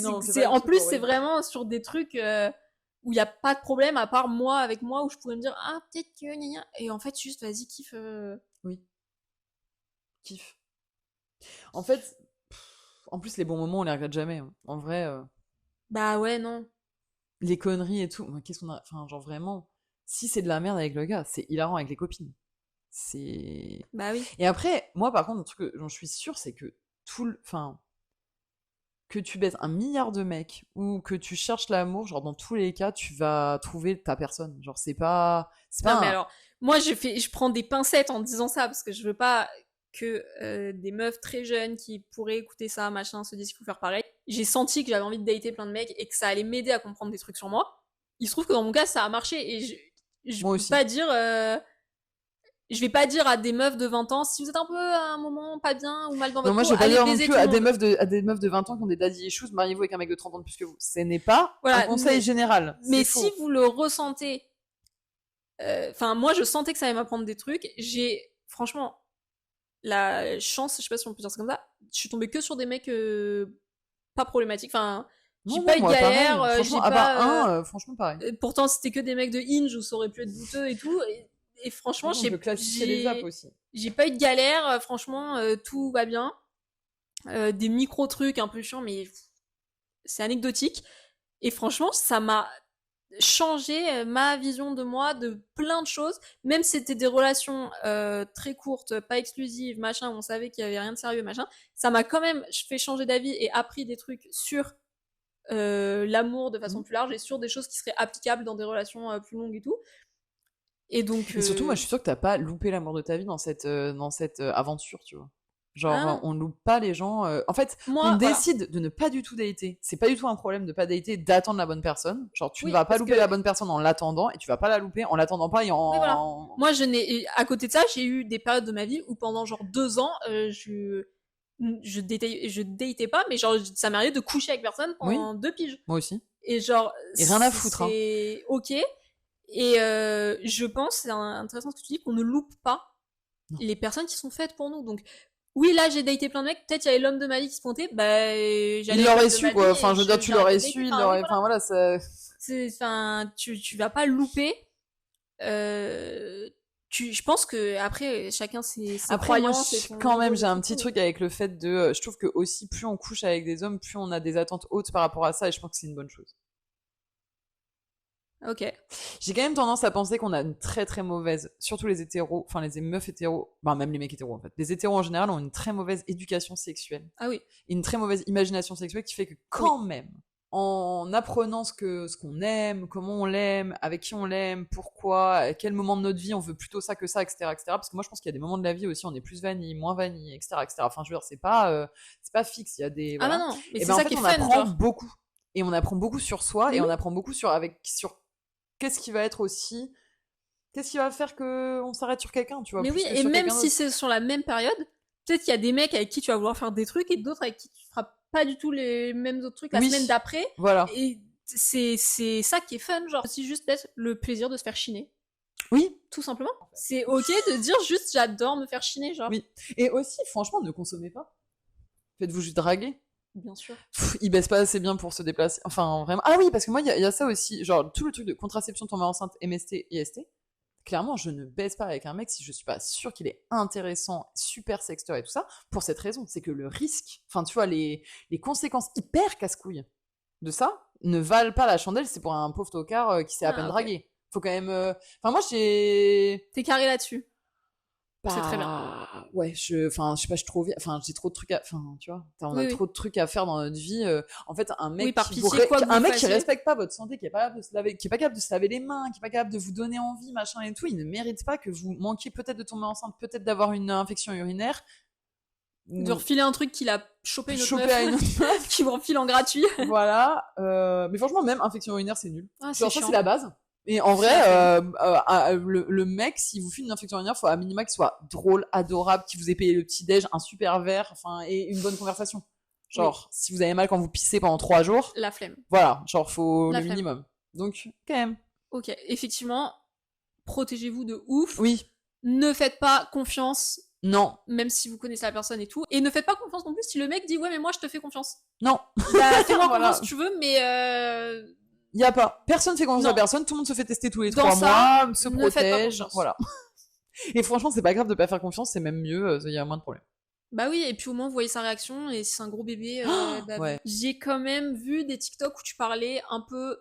non, c'est pas un en truc plus, c'est horrible. vraiment sur des trucs où il y a pas de problème à part moi avec moi où je pourrais me dire ah peut-être que gna gna. Et en fait juste vas-y kiffe. Oui. Kiff. En fait, en plus, les bons moments, on les regrette jamais, hein. En vrai, Bah ouais non. les conneries et tout, qu'est-ce qu'on a, enfin, genre vraiment, si c'est de la merde avec le gars, c'est hilarant avec les copines. C'est... Bah oui. Et après, moi, par contre, un truc dont je suis sûre, c'est que enfin, que tu baises un milliard de mecs ou que tu cherches l'amour, genre dans tous les cas, tu vas trouver ta personne. Genre c'est pas Non mais un... alors moi je prends des pincettes en disant ça parce que je veux pas que des meufs très jeunes qui pourraient écouter ça machin se disent qu'il faut faire pareil. J'ai senti que j'avais envie de dater plein de mecs et que ça allait m'aider à comprendre des trucs sur moi. Il se trouve que dans mon cas ça a marché et je Moi peux aussi. pas dire je vais pas dire à des meufs de 20 ans si vous êtes un peu à un moment pas bien ou mal dans Non, votre moi, peau, je vais pas allez dire non baiser plus tout le à monde. des meufs de 20 ans qui ont des daddy issues, mariez-vous avec un mec de 30 ans de plus que vous. Ce n'est pas un Voilà, conseil général. mais C'est si faux. vous le ressentez, enfin moi je sentais que ça allait m'apprendre des trucs. J'ai franchement la chance, je sais pas si on peut dire ça comme ça, je suis tombée que sur des mecs pas problématiques. Enfin, j'ai Non, pas non, eu de moi, pareil. galère, Franchement, j'ai à part pas. franchement, pareil. Pourtant, c'était que des mecs de Hinge où ça aurait pu être douteux et tout. Et franchement, Franchement, on peut classifier les apps aussi. j'ai pas eu de galère. Franchement, tout va bien. Des micro trucs un peu chiants, mais c'est anecdotique. Et franchement, ça m'a changé ma vision de moi, de plein de choses. Même si c'était des relations très courtes, pas exclusives, machin, où on savait qu'il y avait rien de sérieux, machin. Ça m'a quand même fait changer d'avis et appris des trucs sur l'amour de façon plus large et sur des choses qui seraient applicables dans des relations plus longues et tout. Et donc... Et surtout, moi, je suis sûre que t'as pas loupé l'amour de ta vie dans cette aventure, tu vois. Genre, hein, on loupe pas les gens. En fait, moi, on voilà. décide de ne pas du tout dater. C'est pas du tout un problème de pas dater, d'attendre la bonne personne. Genre, tu Oui, ne vas pas parce louper que... la bonne personne en l'attendant, et tu vas pas la louper en l'attendant pas et Oui, voilà. en... Moi, à côté de ça, j'ai eu des périodes de ma vie où pendant genre 2 ans, je datais pas, mais genre, ça m'arrivait de coucher avec personne Oui, pendant 2 piges. moi aussi. Et genre, Et rien à foutre, hein. c'est ok. Et je pense, c'est intéressant ce que tu dis, qu'on ne loupe pas Non. les personnes qui sont faites pour nous. Donc, oui, là, j'ai daté plein de mecs, peut-être il y avait l'homme de ma vie qui se pointait, bah, Il l'aurait su, quoi. Enfin, je veux dire, tu l'aurais su, il l'aurait... Enfin, voilà, ça... Enfin, tu vas pas louper. Je pense que après chacun ses Après, moi, croyances et son quand même, niveau j'ai de un petit tout. truc avec le fait de... je trouve que aussi, plus on couche avec des hommes, plus on a des attentes hautes par rapport à ça, et je pense que c'est une bonne chose. Ok. J'ai quand même tendance à penser qu'on a une très très mauvaise, surtout les hétéros, enfin les meufs hétéros, bah même les mecs hétéros en fait. Les hétéros en général ont une très mauvaise éducation sexuelle. Ah oui. Et une très mauvaise imagination sexuelle qui fait que quand même, en apprenant ce qu'on aime, comment on l'aime, avec qui on l'aime, pourquoi, à quel moment de notre vie on veut plutôt ça que ça, etc., etc. Parce que moi je pense qu'il y a des moments de la vie aussi on est plus vanille, moins vanille, etc., etc. Enfin je veux dire c'est pas fixe, il y a des Ah voilà. non non, mais Et c'est ben en ça fait qui est on fun, apprend genre. beaucoup et on apprend beaucoup sur soi Mais et on oui. apprend beaucoup sur qu'est-ce qui va être aussi, qu'est-ce qui va faire que on s'arrête sur quelqu'un, tu vois, Mais plus oui, que et sur même quelqu'un si d'autre. c'est sur la même période, peut-être qu'il y a des mecs avec qui tu vas vouloir faire des trucs et d'autres avec qui tu feras pas du tout les mêmes autres trucs la Oui, semaine d'après. voilà. Et c'est ça qui est fun, genre. C'est juste peut-être le plaisir de se faire chiner. Oui, Tout simplement. C'est ok de dire juste j'adore me faire chiner, genre. oui. Et aussi, franchement, ne consommez pas. Faites-vous juste draguer. Bien sûr. Il baisse pas assez bien pour se déplacer. Enfin, vraiment. Ah oui, parce que moi, il y a ça aussi. Genre, tout le truc de contraception, tomber enceinte, MST, IST. Clairement, je ne baise pas avec un mec si je suis pas sûre qu'il est intéressant, super sexteur et tout ça, pour cette raison. C'est que le risque, enfin, tu vois, les conséquences hyper casse-couilles de ça ne valent pas la chandelle, c'est pour un pauvre tocard qui s'est à peine dragué. Faut quand même... Enfin, moi, T'es carré là-dessus. Bah, c'est très bien. Ouais, je sais pas, j'ai trop de trucs à, tu vois, on a Oui, trop de trucs à faire dans notre vie. En fait, un mec, par pitié, un mec qui respecte pas votre santé, qui est pas capable de se laver, qui est pas capable de se laver les mains, qui est pas capable de vous donner envie, machin et tout, il ne mérite pas que vous manquiez peut-être de tomber enceinte, peut-être d'avoir une infection urinaire. De refiler un truc qu'il a chopé une autre meuf, à une autre meuf. qui vous refile en gratuit. Voilà. Mais franchement, même infection urinaire, c'est nul. Ah, Genre, c'est ça, c'est la base. Et en vrai, le mec, s'il vous file une infection urinaire, faut à minima qu'il soit drôle, adorable, qu'il vous ait payé le petit-déj, un super verre, enfin, et une bonne conversation. Genre, si vous avez mal quand vous pissez pendant 3 jours. La flemme. Voilà, genre, faut le minimum. Donc, quand même. Ok, effectivement, protégez-vous de ouf. Oui. Ne faites pas confiance. Non. Même si vous connaissez la personne et tout. Et ne faites pas confiance non plus si le mec dit, ouais, mais moi, je te fais confiance. Non. Bah, fais-moi confiance si tu veux, mais y a pas. Personne fait confiance à personne, tout le monde se fait tester tous les 3 mois, se protège, voilà. Et franchement, c'est pas grave de pas faire confiance, c'est même mieux, il y a moins de problèmes. Bah oui, et puis au moins vous voyez sa réaction, et si c'est un gros bébé, ouais. J'ai quand même vu des TikTok où tu parlais un peu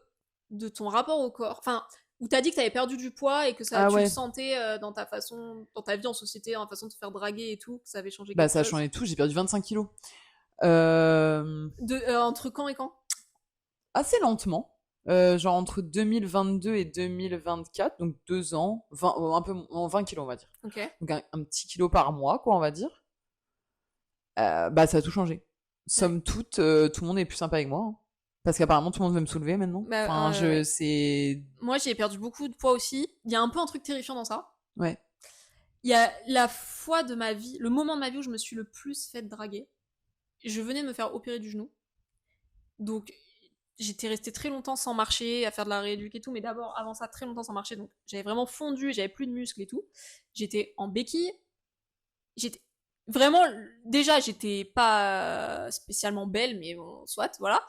de ton rapport au corps, enfin, où t'as dit que t'avais perdu du poids et que ça, tu le sentais dans ta façon, dans ta vie en société, dans ta façon de te faire draguer et tout, que ça avait changé quelque chose. Bah ça a changé tout, j'ai perdu 25 kilos. Entre quand et quand? Assez lentement. Genre entre 2022 et 2024, donc 2 ans, 20 kilos on va dire. Okay. Donc un petit kilo par mois, quoi, on va dire. Bah ça a tout changé. Somme toute, tout le monde est plus sympa avec moi. Hein. Parce qu'apparemment tout le monde veut me soulever maintenant. Bah, enfin, c'est... Moi j'ai perdu beaucoup de poids aussi. Il y a un peu un truc terrifiant dans ça. Ouais. Il y a la fois de ma vie, le moment de ma vie où je me suis le plus fait draguer. Je venais de me faire opérer du genou. Donc j'étais restée très longtemps sans marcher, à faire de la rééduque et tout, mais d'abord, avant ça, très longtemps sans marcher, donc j'avais vraiment fondu, j'avais plus de muscles et tout. J'étais en béquille. J'étais vraiment, déjà, j'étais pas spécialement belle, mais bon, soit, voilà.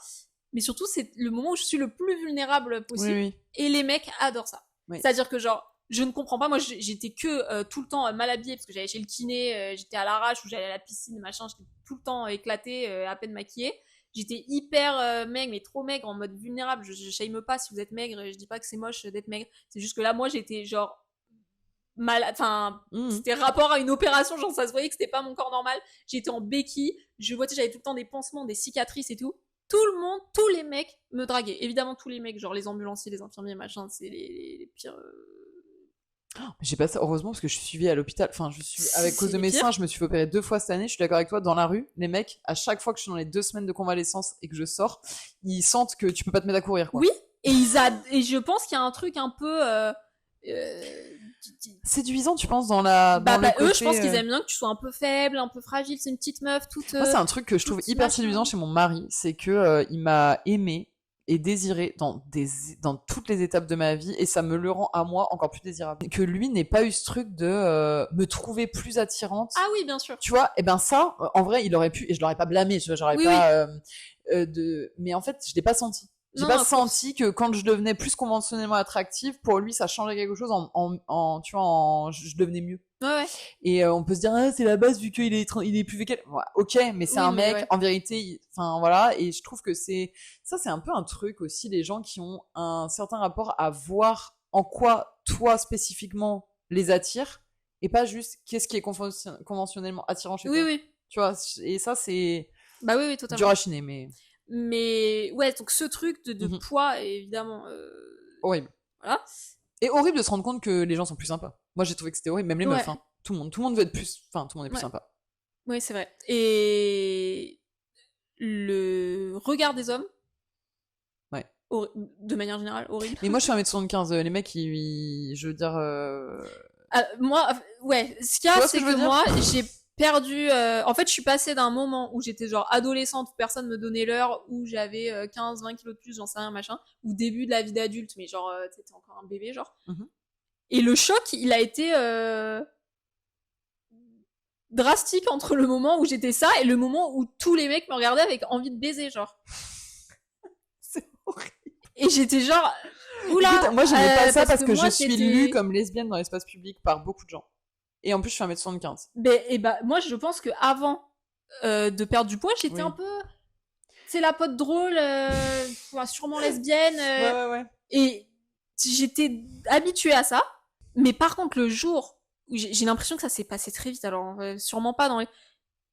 Mais surtout, c'est le moment où je suis le plus vulnérable possible. Oui. Et les mecs adorent ça. Oui. C'est-à-dire que genre, je ne comprends pas, moi j'étais que tout le temps mal habillée, parce que j'allais chez le kiné, j'étais à l'arrache, ou j'allais à la piscine, machin, j'étais tout le temps éclatée, à peine maquillée. J'étais hyper maigre, mais trop maigre, en mode vulnérable. Je shame pas si vous êtes maigre, je dis pas que c'est moche d'être maigre. C'est juste que là, moi, j'étais genre malade, enfin, c'était rapport à une opération, genre ça se voyait que c'était pas mon corps normal. J'étais en béquille, j'avais tout le temps des pansements, des cicatrices et tout. Tout le monde, tous les mecs me draguaient. Évidemment, tous les mecs, genre les ambulanciers, les infirmiers, machin, c'est les pires... J'ai pas ça, heureusement, parce que je suis suivie à l'hôpital. Enfin, avec cause de mes seins, je me suis fait opérer 2 fois cette année. Je suis d'accord avec toi, dans la rue, les mecs, à chaque fois que je suis dans les 2 semaines de convalescence et que je sors, ils sentent que tu peux pas te mettre à courir, quoi. Oui, et et je pense qu'il y a un truc un peu... séduisant, tu penses, dans le côté, eux, je pense qu'ils aiment bien que tu sois un peu faible, un peu fragile, c'est une petite meuf toute... Moi, c'est un truc que je trouve hyper séduisant chez mon mari, c'est que il m'a aimé et désiré dans toutes les étapes de ma vie, et ça me le rend à moi encore plus désirable. Que lui n'ait pas eu ce truc de me trouver plus attirante. Ah oui, bien sûr. Tu vois, et ben ça, en vrai, il aurait pu, et je l'aurais pas blâmé, tu vois, j'aurais pas... mais en fait, je l'ai pas senti. J'ai pas senti que quand je devenais plus conventionnellement attractive, pour lui, ça changeait quelque chose tu vois, je devenais mieux. Ouais. Et on peut se dire, c'est la base vu qu'il est plus vieux qu'elle. Ouais, ok, mais c'est un mec, en vérité, enfin voilà, et je trouve que c'est un peu un truc aussi, les gens qui ont un certain rapport à voir en quoi toi spécifiquement les attire, et pas juste qu'est-ce qui est conventionnellement attirant chez toi. Oui. Tu vois, et ça c'est... Bah oui, totalement. Dur à chiner, mais... Mais ouais, donc ce truc de poids, évidemment... Horrible. Voilà. Et horrible de se rendre compte que les gens sont plus sympas. Moi, j'ai trouvé que c'était horrible, même les meufs, hein. Tout le monde veut être plus... Enfin, tout le monde est plus sympa. Oui, c'est vrai. Et le regard des hommes, de manière générale, horrible. Mais moi, je suis 1m75, les mecs, je veux dire... moi, ce qu'il y a, c'est que moi, j'ai perdu... en fait, je suis passée d'un moment où j'étais genre adolescente, où personne me donnait l'heure, où j'avais 15-20 kilos de plus, j'en sais rien, machin, ou début de la vie d'adulte, mais genre, t'étais encore un bébé, genre. Et le choc, il a été drastique entre le moment où j'étais ça et le moment où tous les mecs me regardaient avec envie de baiser, genre. C'est horrible. Et j'étais genre... Oula, Écoute, moi, j'aimais pas ça parce que moi, je suis c'était- lue comme lesbienne dans l'espace public par beaucoup de gens. Et en plus, je fais 1m75. Moi, je pense que avant de perdre du poids, j'étais Oui. un peu, c'est la pote drôle, sûrement lesbienne, Ouais. et j'étais habituée à ça. Mais par contre, le jour où j'ai l'impression que ça s'est passé très vite, alors sûrement pas dans les...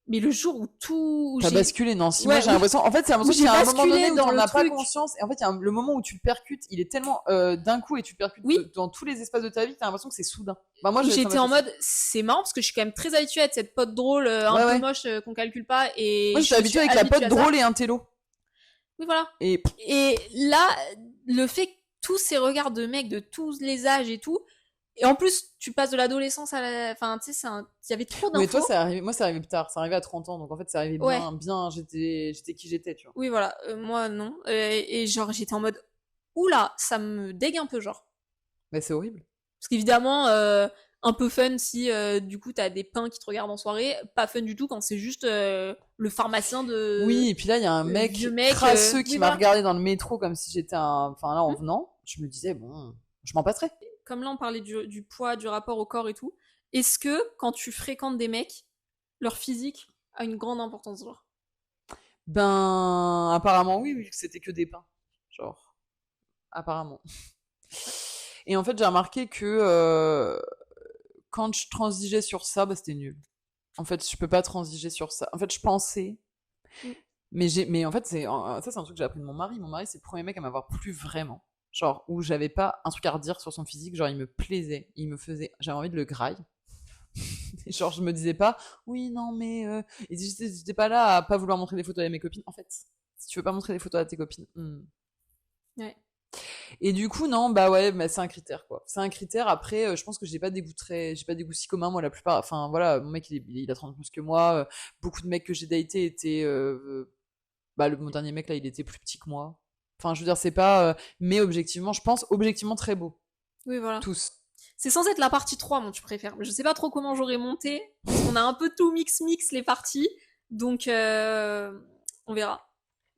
Mais le jour où tout... Où T'as j'ai... basculé, non, si Ouais, moi j'ai l'impression, en fait, c'est l'impression où qu'il y a j'ai un moment donné basculé où dans t'en le as pas truc. conscience, et en fait, il y a le moment où tu le percutes, il est tellement d'un coup et tu le percutes Oui. dans tous les espaces de ta vie, t'as l'impression que c'est soudain. Bah, moi, Où ça j'étais m'a en fait ça. mode, c'est marrant parce que je suis quand même très habituée à être cette pote drôle, un Ouais, peu ouais. moche, qu'on calcule pas, et Moi, je j'étais habituée suis avec la habituée pote à ça. drôle et un télo. Oui, voilà. Et Et là, le fait que tous ces regards de mecs de tous les âges et tout, et en plus, tu passes de l'adolescence à la... Enfin, tu sais, il y avait trop mais toi, d'infos. c'est arrivé, moi, c'est arrivé plus tard, c'est arrivé à 30 ans, donc en fait, c'est arrivé Ouais. bien, j'étais qui j'étais, tu vois. Oui, voilà. Moi, non. Et genre, j'étais en mode, oula, ça me dégue un peu, genre. Mais c'est horrible. Parce qu'évidemment, un peu fun si, du coup, t'as des pins qui te regardent en soirée. Pas fun du tout quand c'est juste le pharmacien de... Oui, et puis là, il y a un vieux mec, crasseux qui oui, m'a voilà. regardé dans le métro comme si j'étais enfin là, en venant, je me disais, bon, je m'en passerai. Comme là, on parlait du poids, du rapport au corps et tout. Est-ce que, quand tu fréquentes des mecs, leur physique a une grande importance, genre? Ben, apparemment, oui, vu que c'était que des pains. Genre, apparemment. Et en fait, j'ai remarqué que quand je transigeais sur ça, bah, c'était nul. En fait, je peux pas transiger sur ça. En fait, je pensais, Mm. mais en fait, ça, c'est un truc que j'ai appris de mon mari. Mon mari, c'est le premier mec à m'avoir plu vraiment. Genre, où j'avais pas un truc à redire sur son physique. Genre, il me plaisait, j'avais envie de le graille. Et genre, je me disais pas, oui, non, mais et j'étais pas là à pas vouloir montrer des photos à mes copines. En fait, si tu veux pas montrer des photos à tes copines. Ouais. Et du coup, non, bah ouais, mais c'est un critère, quoi. C'est un critère. Après, je pense que j'ai pas des goûts si communs, moi, la plupart. Enfin, voilà, mon mec, il a 30 plus que moi. Beaucoup de mecs que j'ai datés étaient, mon dernier mec, là, il était plus petit que moi. Enfin, je veux dire, c'est pas, mais objectivement, je pense, objectivement très beau. Oui, voilà. Tous. C'est censé être la partie 3, mon tu préfères. Je sais pas trop comment j'aurais monté. Parce qu'on a un peu tout mix les parties. Donc, on verra.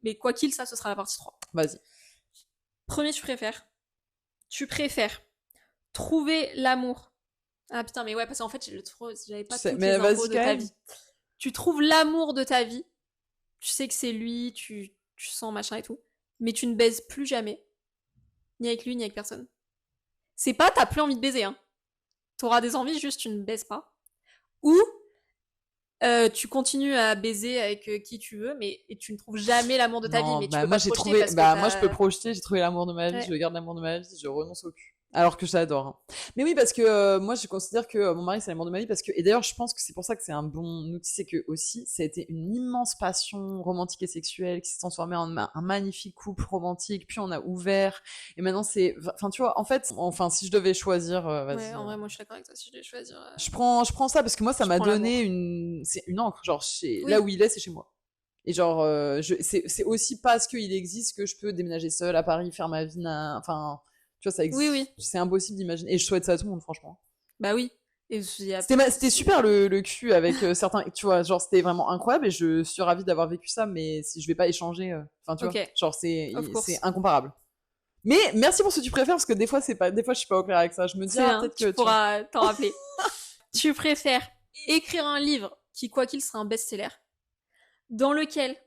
Mais quoi qu'il, ça, ce sera la partie 3. Vas-y. Premier, tu préfères. Tu préfères trouver l'amour. Ah putain, mais ouais, parce qu'en fait, j'avais pas toutes les infos de ta vie. Tu trouves l'amour de ta vie. Tu sais que c'est lui, tu sens machin et tout. Mais tu ne baises plus jamais. Ni avec lui, ni avec personne. C'est pas t'as plus envie de baiser, hein. T'auras des envies, juste tu ne baises pas. Ou tu continues à baiser avec qui tu veux, mais et tu ne trouves jamais l'amour de ta vie. Mais tu peux moi pas j'ai te trouvé, parce que moi je peux projeter, j'ai trouvé l'amour de ma vie, ouais. je garde l'amour de ma vie, je renonce au cul. Alors que j'adore. Hein. Mais oui, parce que moi je considère que mon mari c'est l'amour de ma vie parce que et d'ailleurs je pense que c'est pour ça que c'est un bon outil, c'est que aussi ça a été une immense passion romantique et sexuelle qui s'est transformée en un magnifique couple romantique. Puis on a ouvert et maintenant c'est, enfin tu vois, en fait, si je devais choisir, vas-y. Ouais, en vrai moi je suis d'accord avec toi si je devais choisir. Je prends ça parce que moi ça m'a donné c'est une encre, genre là où il est, c'est chez moi. Et genre, c'est aussi parce qu'il existe que je peux déménager seule à Paris, faire ma vie, enfin, tu vois, ça existe. Oui. C'est impossible d'imaginer. Et je souhaite ça à tout le monde, franchement. Bah oui. C'était super le cul avec certains, tu vois, genre c'était vraiment incroyable et je suis ravie d'avoir vécu ça, mais si je vais pas échanger, enfin tu vois, genre c'est incomparable. Mais merci pour ce que tu préfères parce que des fois je suis pas au clair avec ça. Je me dis peut-être que tu pourras t'en rappeler. Tu préfères écrire un livre qui quoi qu'il sera un best-seller dans lequel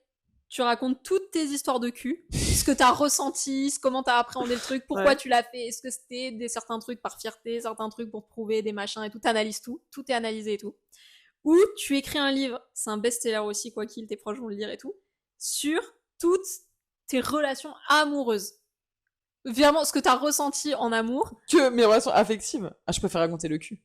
tu racontes toutes tes histoires de cul, ce que t'as ressenti, comment t'as appréhendé le truc, pourquoi tu l'as fait, est-ce que c'était certains trucs par fierté, certains trucs pour te prouver, des machins et tout, t'analyses tout est analysé et tout. Ou tu écris un livre, c'est un best-seller aussi, quoi qu'il, tes proches vont le lire et tout, sur toutes tes relations amoureuses. Vraiment, ce que t'as ressenti en amour. Que mes relations affectives. Ah, je préfère raconter le cul.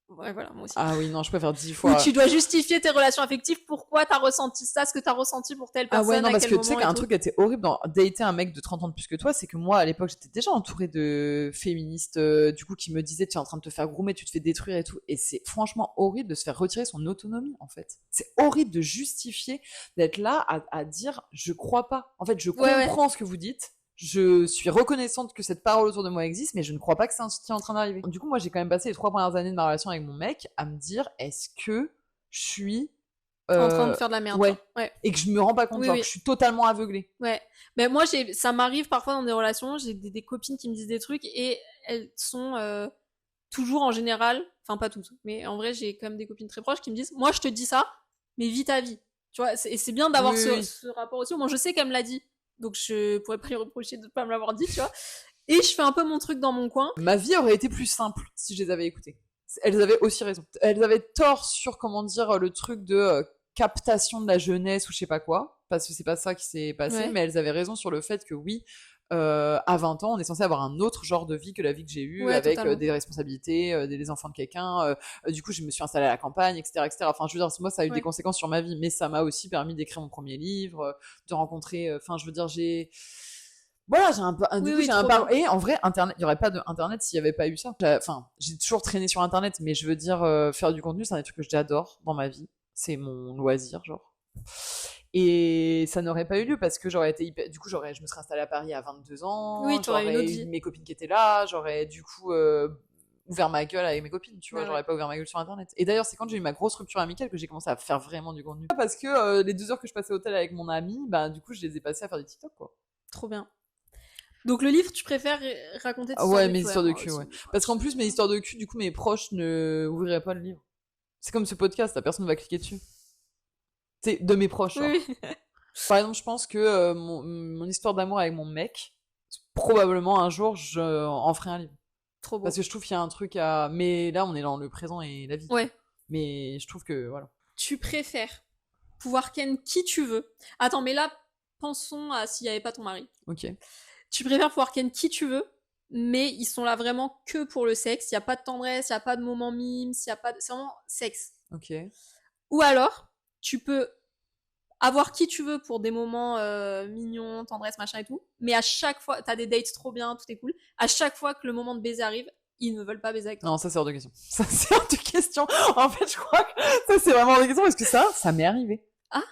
Ouais, voilà, moi aussi. Ah oui, non, je préfère 10 fois. Où tu dois justifier tes relations affectives, pourquoi t'as ressenti ça, ce que t'as ressenti pour telle personne. Ah ouais, non, parce que tu sais qu'un truc qui était horrible dans dater un mec de 30 ans de plus que toi, c'est que moi, à l'époque, j'étais déjà entourée de féministes, du coup, qui me disaient, tu es en train de te faire groomer, tu te fais détruire et tout. Et c'est franchement horrible de se faire retirer son autonomie, en fait. C'est horrible de justifier, d'être là à dire, je crois pas. En fait, je comprends ce que vous dites. Je suis reconnaissante que cette parole autour de moi existe, mais je ne crois pas que c'est un qui est en train d'arriver. Du coup, moi, j'ai quand même passé les 3 premières années de ma relation avec mon mec à me dire, est-ce que je suis En train de faire de la merde. Ouais. Genre. Ouais. Et que je me rends pas compte, Oui, genre, oui. que je suis totalement aveuglée. Ouais. Mais moi, ça m'arrive parfois dans des relations, j'ai des copines qui me disent des trucs et elles sont toujours en général, enfin pas toutes, mais en vrai, j'ai quand même des copines très proches qui me disent, moi, je te dis ça, mais vis ta vie. Tu vois, et c'est bien d'avoir Oui, oui. ce rapport aussi. Moi, je sais qu'elle me l'a dit, donc je pourrais pas lui reprocher de pas me l'avoir dit, tu vois. Et je fais un peu mon truc dans mon coin. Ma vie aurait été plus simple si je les avais écoutées. Elles avaient aussi raison. Elles avaient tort sur, comment dire, le truc de captation de la jeunesse ou je sais pas quoi, parce que c'est pas ça qui s'est passé, Ouais. mais elles avaient raison sur le fait que oui, à 20 ans, on est censé avoir un autre genre de vie que la vie que j'ai eue, Ouais, avec totalement. des responsabilités, des enfants de quelqu'un. Du coup, je me suis installée à la campagne, etc., etc. Enfin, je veux dire, moi, ça a eu des Ouais. conséquences sur ma vie, mais ça m'a aussi permis d'écrire mon premier livre, de rencontrer. Enfin, je veux dire, voilà, j'ai un peu, du Oui, coup, oui, j'ai un trop par... bien. Et en vrai, Internet, il y aurait pas de Internet s'il y avait pas eu ça. Enfin, j'ai toujours traîné sur Internet, mais je veux dire, faire du contenu, c'est un des trucs que j'adore dans ma vie. C'est mon loisir, genre. Et ça n'aurait pas eu lieu parce que j'aurais été hyper... Du coup, je me serais installée à Paris à 22 Oui, ans, t'aurais une j'aurais autre eu vie. mes copines qui étaient là, j'aurais du coup ouvert ma gueule avec mes copines, tu vois, Bah j'aurais ouais. pas ouvert ma gueule sur Internet. Et d'ailleurs, c'est quand j'ai eu ma grosse rupture amicale que j'ai commencé à faire vraiment du contenu. Parce que les 2 heures que je passais au hôtel avec mon ami, bah du coup, je les ai passées à faire des TikTok, quoi. Trop bien. Donc le livre, tu préfères raconter tes Ah histoires ouais, de mes cul. Ouais, histoires de moi cul, ouais. aussi. Ouais, Parce qu'en plus, mes histoires de cul, du coup, mes proches ne ouvriraient pas le livre. C'est comme ce podcast, la personne va cliquer dessus. C'est de mes proches, Oui, genre. oui. Par exemple, je pense que mon histoire d'amour avec mon mec, probablement un jour, je en ferai un livre. Trop Parce que beau. je trouve qu'il y a un truc à... Mais là, on est dans le présent et la vie, tu vois. Ouais. Mais je trouve que, voilà. Tu préfères pouvoir ken qui tu veux. Attends, mais là, pensons à s'il y avait pas ton mari. Ok. Tu préfères pouvoir ken qui tu veux, mais ils sont là vraiment que pour le sexe. Il y a pas de tendresse, il y a pas de moment mime, il y a pas de... C'est vraiment sexe. Ok. Ou alors, tu peux avoir qui tu veux pour des moments mignons, tendresse, machin et tout, mais à chaque fois, t'as des dates trop bien, tout est cool. À chaque fois que le moment de baiser arrive, ils ne veulent pas baiser avec toi. Non, ça c'est hors de question. Ça c'est hors de question. En fait, je crois que ça c'est vraiment hors de question parce que ça m'est arrivé. Ah.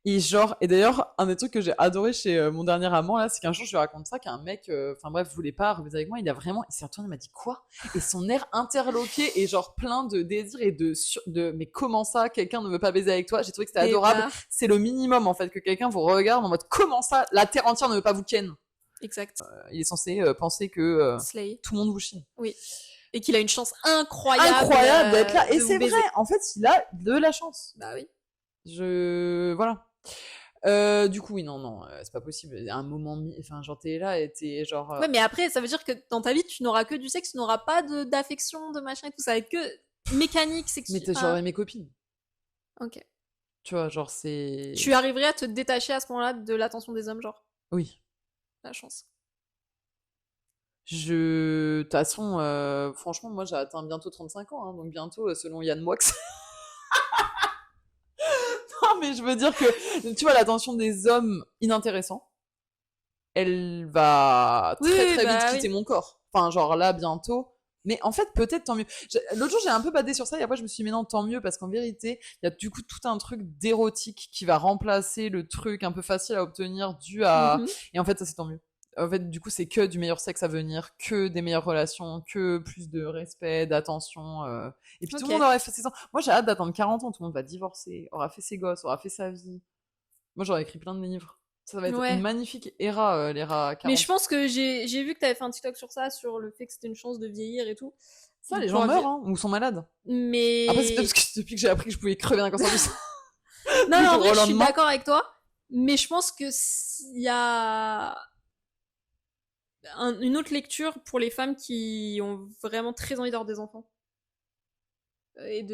Et genre, et d'ailleurs, un des trucs que j'ai adoré chez mon dernier amant, là, c'est qu'un jour, je lui raconte ça, qu'un mec, enfin bref, voulait pas revenir avec moi, il s'est retourné, il m'a dit quoi? Et son air interloqué et genre plein de désir et mais comment ça, quelqu'un ne veut pas baiser avec toi? J'ai trouvé que c'était adorable. C'est le minimum, en fait, que quelqu'un vous regarde en mode, comment ça, la terre entière ne veut pas vous ken? Exact. Il est censé penser que Slay. tout le monde vous chine. Oui. Et qu'il a une chance incroyable, Incroyable d'être là. Et de vous c'est baiser. vrai, en fait, il a de la chance. Bah oui. Voilà. Du coup, oui, non, c'est pas possible. Un moment, enfin, genre, t'es là et t'es genre. Ouais, mais après, ça veut dire que dans ta vie, tu n'auras que du sexe, tu n'auras pas d'affection, de machin et tout. Ça va être que mécanique, Mais sexuel. j'aurais mes copines. Ok. Tu vois, genre, c'est. Tu arriverais à te détacher à ce moment-là de l'attention des hommes, genre. Oui. La chance. De toute façon, franchement, moi, j'ai atteint bientôt 35 ans, hein, donc bientôt, selon Yann Moix. Non, mais je veux dire que, tu vois, l'attention des hommes inintéressants, elle va très très vite quitter mon corps. Enfin, genre là, bientôt. Mais en fait, peut-être tant mieux. L'autre jour, j'ai un peu badé sur ça et après, je me suis dit, mais non, tant mieux, parce qu'en vérité, il y a du coup tout un truc d'érotique qui va remplacer le truc un peu facile à obtenir dû à... Et en fait, ça, c'est tant mieux. En fait, du coup, c'est que du meilleur sexe à venir, que des meilleures relations, que plus de respect, d'attention. Et puis tout le monde aurait fait ses ans. Moi, j'ai hâte d'attendre 40 ans, tout le monde va divorcer, aura fait ses gosses, aura fait sa vie. Moi, j'aurais écrit plein de livres. Ça va être une magnifique era, l'era 40. Mais je pense que j'ai vu que t'avais fait un TikTok sur ça, sur le fait que c'était une chance de vieillir et tout. Ça, les gens meurent, hein, ou sont malades. Mais... Après, c'est peut-être parce que depuis que j'ai appris que je pouvais crever d'un cancer du sein. Non, en vrai, je suis d'accord avec toi. Mais je pense que il y a une autre lecture pour les femmes qui ont vraiment très envie d'avoir des enfants. Et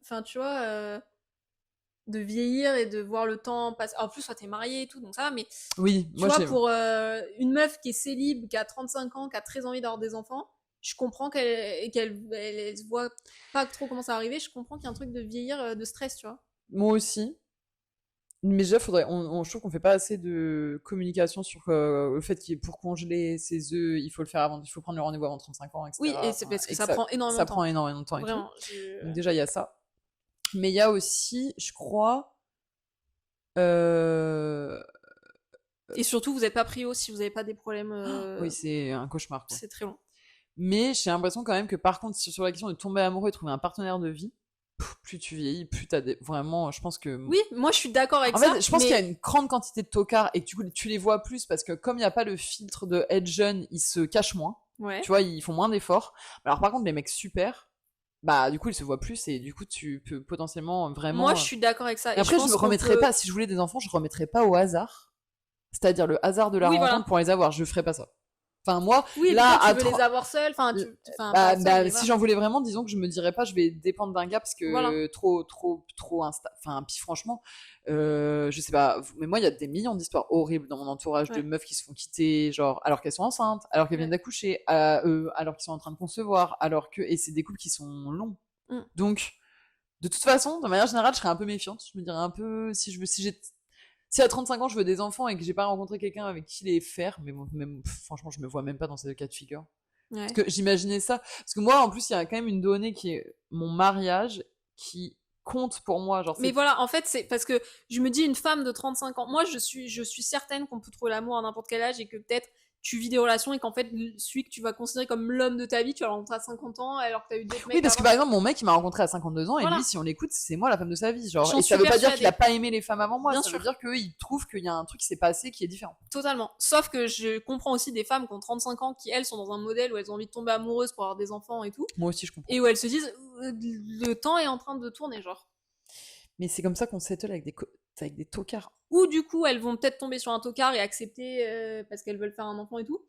enfin, tu vois... de vieillir et de voir le temps passer. En plus, soit t'es marié et tout, donc ça va, mais oui, tu vois, pour une meuf qui est célib, qui a 35 ans, qui a très envie d'avoir des enfants, je comprends qu'elle se voit pas trop comment ça va arriver, je comprends qu'il y a un truc de vieillir, de stress, tu vois. Moi aussi. Mais déjà, je trouve qu'on fait pas assez de communication sur le fait que pour congeler ses œufs, il faut le faire avant, il faut prendre le rendez-vous avant 35 ans, etc. Oui, et c'est parce que ça prend énormément de temps. Ça prend énormément de temps. Vraiment. Donc déjà, il y a ça. Mais il y a aussi, je crois... Et surtout, vous n'êtes pas prio si vous n'avez pas des problèmes... Oui, c'est un cauchemar, quoi. C'est très long. Mais j'ai l'impression quand même que par contre, sur la question de tomber amoureux et trouver un partenaire de vie, plus tu vieillis, plus t'as vraiment, je pense que... Oui, moi je suis d'accord avec En ça. fait, je pense mais... qu'il y a une grande quantité de tocards et que tu les vois plus parce que comme il n'y a pas le filtre de être jeune, ils se cachent moins. Ouais. Tu vois, ils font moins d'efforts. Alors par contre, les mecs super, bah du coup ils se voient plus et du coup tu peux potentiellement vraiment... Moi je suis d'accord avec ça. Et après, je le remettrais pas, si je voulais des enfants, je remettrais pas au hasard. C'est-à-dire le hasard de la Oui, rencontre voilà. pour les avoir, je ferais pas ça. Enfin, moi, Oui, là, tu veux les avoir seuls, enfin, bah, pas seuls, mais si j'en voulais vraiment, disons que je me dirais pas, je vais dépendre d'un gars parce que voilà. trop enfin, puis franchement, je sais pas, mais moi, il y a des millions d'histoires horribles dans mon entourage de meufs qui se font quitter, genre, alors qu'elles sont enceintes, alors qu'elles viennent d'accoucher, alors qu'ils sont en train de concevoir, et c'est des couples qui sont longs. Donc, de toute façon, de manière générale, je serais un peu méfiante. Je me dirais un peu, si à 35 ans je veux des enfants et que j'ai pas rencontré quelqu'un avec qui les faire, mais bon, même, franchement, je me vois même pas dans ces cas de figure. Parce que j'imaginais ça. Parce que moi, en plus, il y a quand même une donnée qui est mon mariage qui compte pour moi. Genre, mais voilà, en fait, c'est parce que je me dis une femme de 35 ans. Moi, je suis certaine qu'on peut trouver l'amour à n'importe quel âge et que peut-être tu vis des relations et qu'en fait, celui que tu vas considérer comme l'homme de ta vie, tu vas le rencontrer à 50 ans alors que t'as eu d'autres mecs. Oui, parce que par exemple, mon mec, il m'a rencontré à 52 ans et voilà. lui, si on l'écoute, c'est moi la femme de sa vie. Genre, J'en et ça veut pas dire qu'il a persuadée. pas aimé les femmes avant moi. Bien ça sûr. veut dire qu'il trouve qu'il y a un truc qui s'est passé qui est différent. Totalement. Sauf que je comprends aussi des femmes qui ont 35 ans qui, elles, sont dans un modèle où elles ont envie de tomber amoureuses pour avoir des enfants et tout. Moi aussi, je comprends. Et où elles se disent, le temps est en train de tourner, genre. Mais c'est comme ça qu'on settle avec des tocards. Ou du coup, elles vont peut-être tomber sur un tocard et accepter parce qu'elles veulent faire un enfant et tout.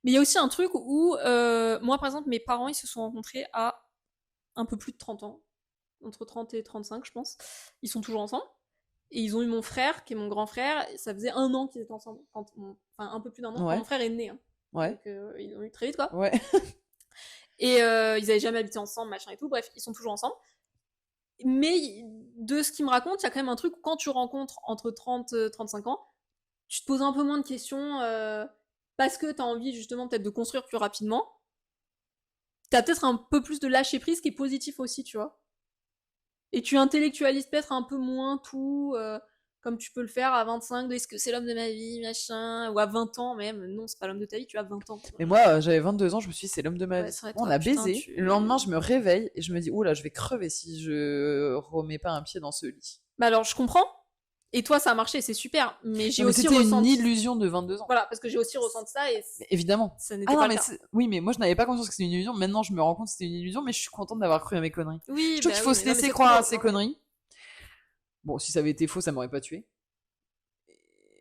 Mais il y a aussi un truc où, moi par exemple, mes parents, ils se sont rencontrés à un peu plus de 30 ans. Entre 30 et 35, je pense. Ils sont toujours ensemble. Et ils ont eu mon frère, qui est mon grand frère. Ça faisait 1 an qu'ils étaient ensemble. Enfin, un peu plus d'1 an. Quand mon frère est né. Hein. Ouais. Donc, ils l'ont eu très vite, quoi. Ouais. Et ils avaient jamais habité ensemble, machin et tout. Bref, ils sont toujours ensemble. Mais de ce qu'ils me racontent, il y a quand même un truc où quand tu rencontres entre 30 et 35 ans, tu te poses un peu moins de questions parce que t'as envie justement peut-être de construire plus rapidement. T'as peut-être un peu plus de lâcher prise qui est positif aussi, tu vois. Et tu intellectualises peut-être un peu moins tout, comme tu peux le faire à 25, de est-ce que c'est l'homme de ma vie, machin, ou à 20 ans même. Non, c'est pas l'homme de ta vie, tu as 20 ans. Et moi, j'avais 22 ans, je me suis dit, c'est l'homme de ma vie. Vrai, On a baisé. Le lendemain, je me réveille et je me dis, oula, je vais crever si je remets pas un pied dans ce lit. Bah alors, je comprends. Et toi, ça a marché, c'est super. Mais j'ai aussi ressenti... C'était une illusion de 22 ans. Voilà, parce que j'ai aussi ressenti ça et... Mais évidemment. Ça n'était pas le cas. Oui, mais moi, je n'avais pas conscience que c'était une illusion. Maintenant, je me rends compte que c'était une illusion, mais je suis contente d'avoir cru à mes conneries. Oui, je trouve qu'il faut se laisser croire à ses conneries. Bon, si ça avait été faux, ça m'aurait pas tué.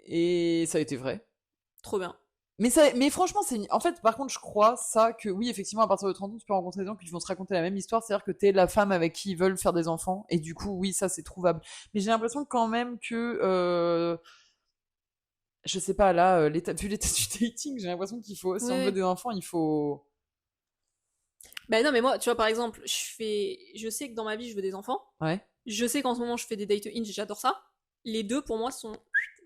Et ça a été vrai. Trop bien. Mais franchement, en fait, par contre, je crois ça que oui, effectivement, à partir de 30 ans, tu peux rencontrer des gens qui vont te raconter la même histoire, c'est-à-dire que t'es la femme avec qui ils veulent faire des enfants, et du coup, oui, ça, c'est trouvable. Mais j'ai l'impression quand même que, je sais pas, là, vu l'état du dating, j'ai l'impression qu'il faut, si on veut des enfants, il faut... Ben non, mais moi, tu vois, par exemple, je sais que dans ma vie, je veux des enfants. Ouais. Je sais qu'en ce moment, je fais des dates Hinge, j'adore ça. Les deux, pour moi, sont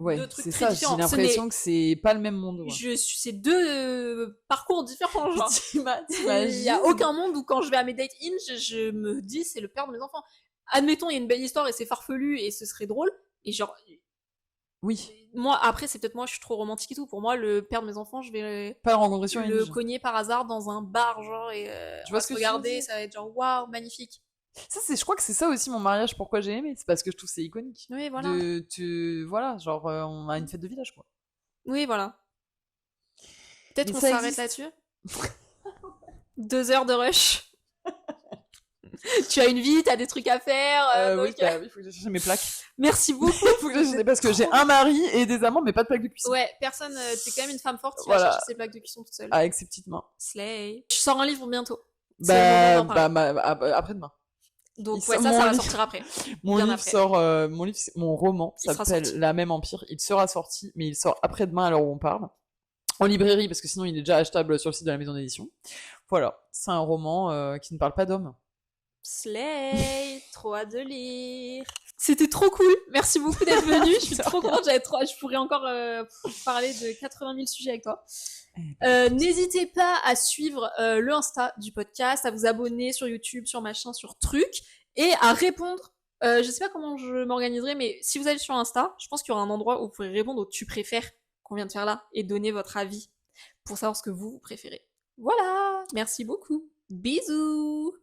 deux trucs très différents. J'ai l'impression que c'est pas le même monde. Ouais. C'est deux parcours différents, genre. Il y a aucun monde où quand je vais à mes dates Hinge, je me dis, c'est le père de mes enfants. Admettons, il y a une belle histoire et c'est farfelu et ce serait drôle. Et genre... Oui. Moi, après, c'est peut-être moi, je suis trop romantique et tout. Pour moi, le père de mes enfants, je vais pas le rencontrer sur le cogner par hasard dans un bar, genre, et je vois ce que regarder, ça va être genre, waouh, magnifique. Ça, je crois que c'est ça aussi mon mariage, pourquoi j'ai aimé. C'est parce que je trouve que c'est iconique. Oui, voilà. Voilà, genre, on a une fête de village, quoi. Oui, voilà. Peut-être qu'on s'arrête là-dessus. 2 heures de rush. Tu as une vie, t'as des trucs à faire. Oui, il faut que j'achète mes plaques. Merci beaucoup. Faut que j'achète, parce que j'ai un mari et des amants, mais pas de plaques de cuisson. Ouais, personne, t'es quand même une femme forte qui va chercher ses plaques de cuisson toute seule. Avec ses petites mains. Slay. Je sors un livre bientôt. Après-demain. Donc ça va sortir après. Mon roman s'appelle La Même Empire. Il sera sorti, mais il sort après-demain à l'heure où on parle. En librairie, parce que sinon il est déjà achetable sur le site de la maison d'édition. Voilà. C'est un roman qui ne parle pas d'hommes. Slay. Trop hâte de lire. C'était trop cool. Merci beaucoup d'être venu. Je suis trop contente. Je pourrais encore parler de 80 000 sujets avec toi. N'hésitez pas à suivre le Insta du podcast, à vous abonner sur YouTube, sur machin, sur truc, et à répondre. Je sais pas comment je m'organiserai, mais si vous allez sur Insta, je pense qu'il y aura un endroit où vous pourrez répondre au tu préfères qu'on vient de faire là et donner votre avis pour savoir ce que vous préférez. Voilà. Merci beaucoup. Bisous.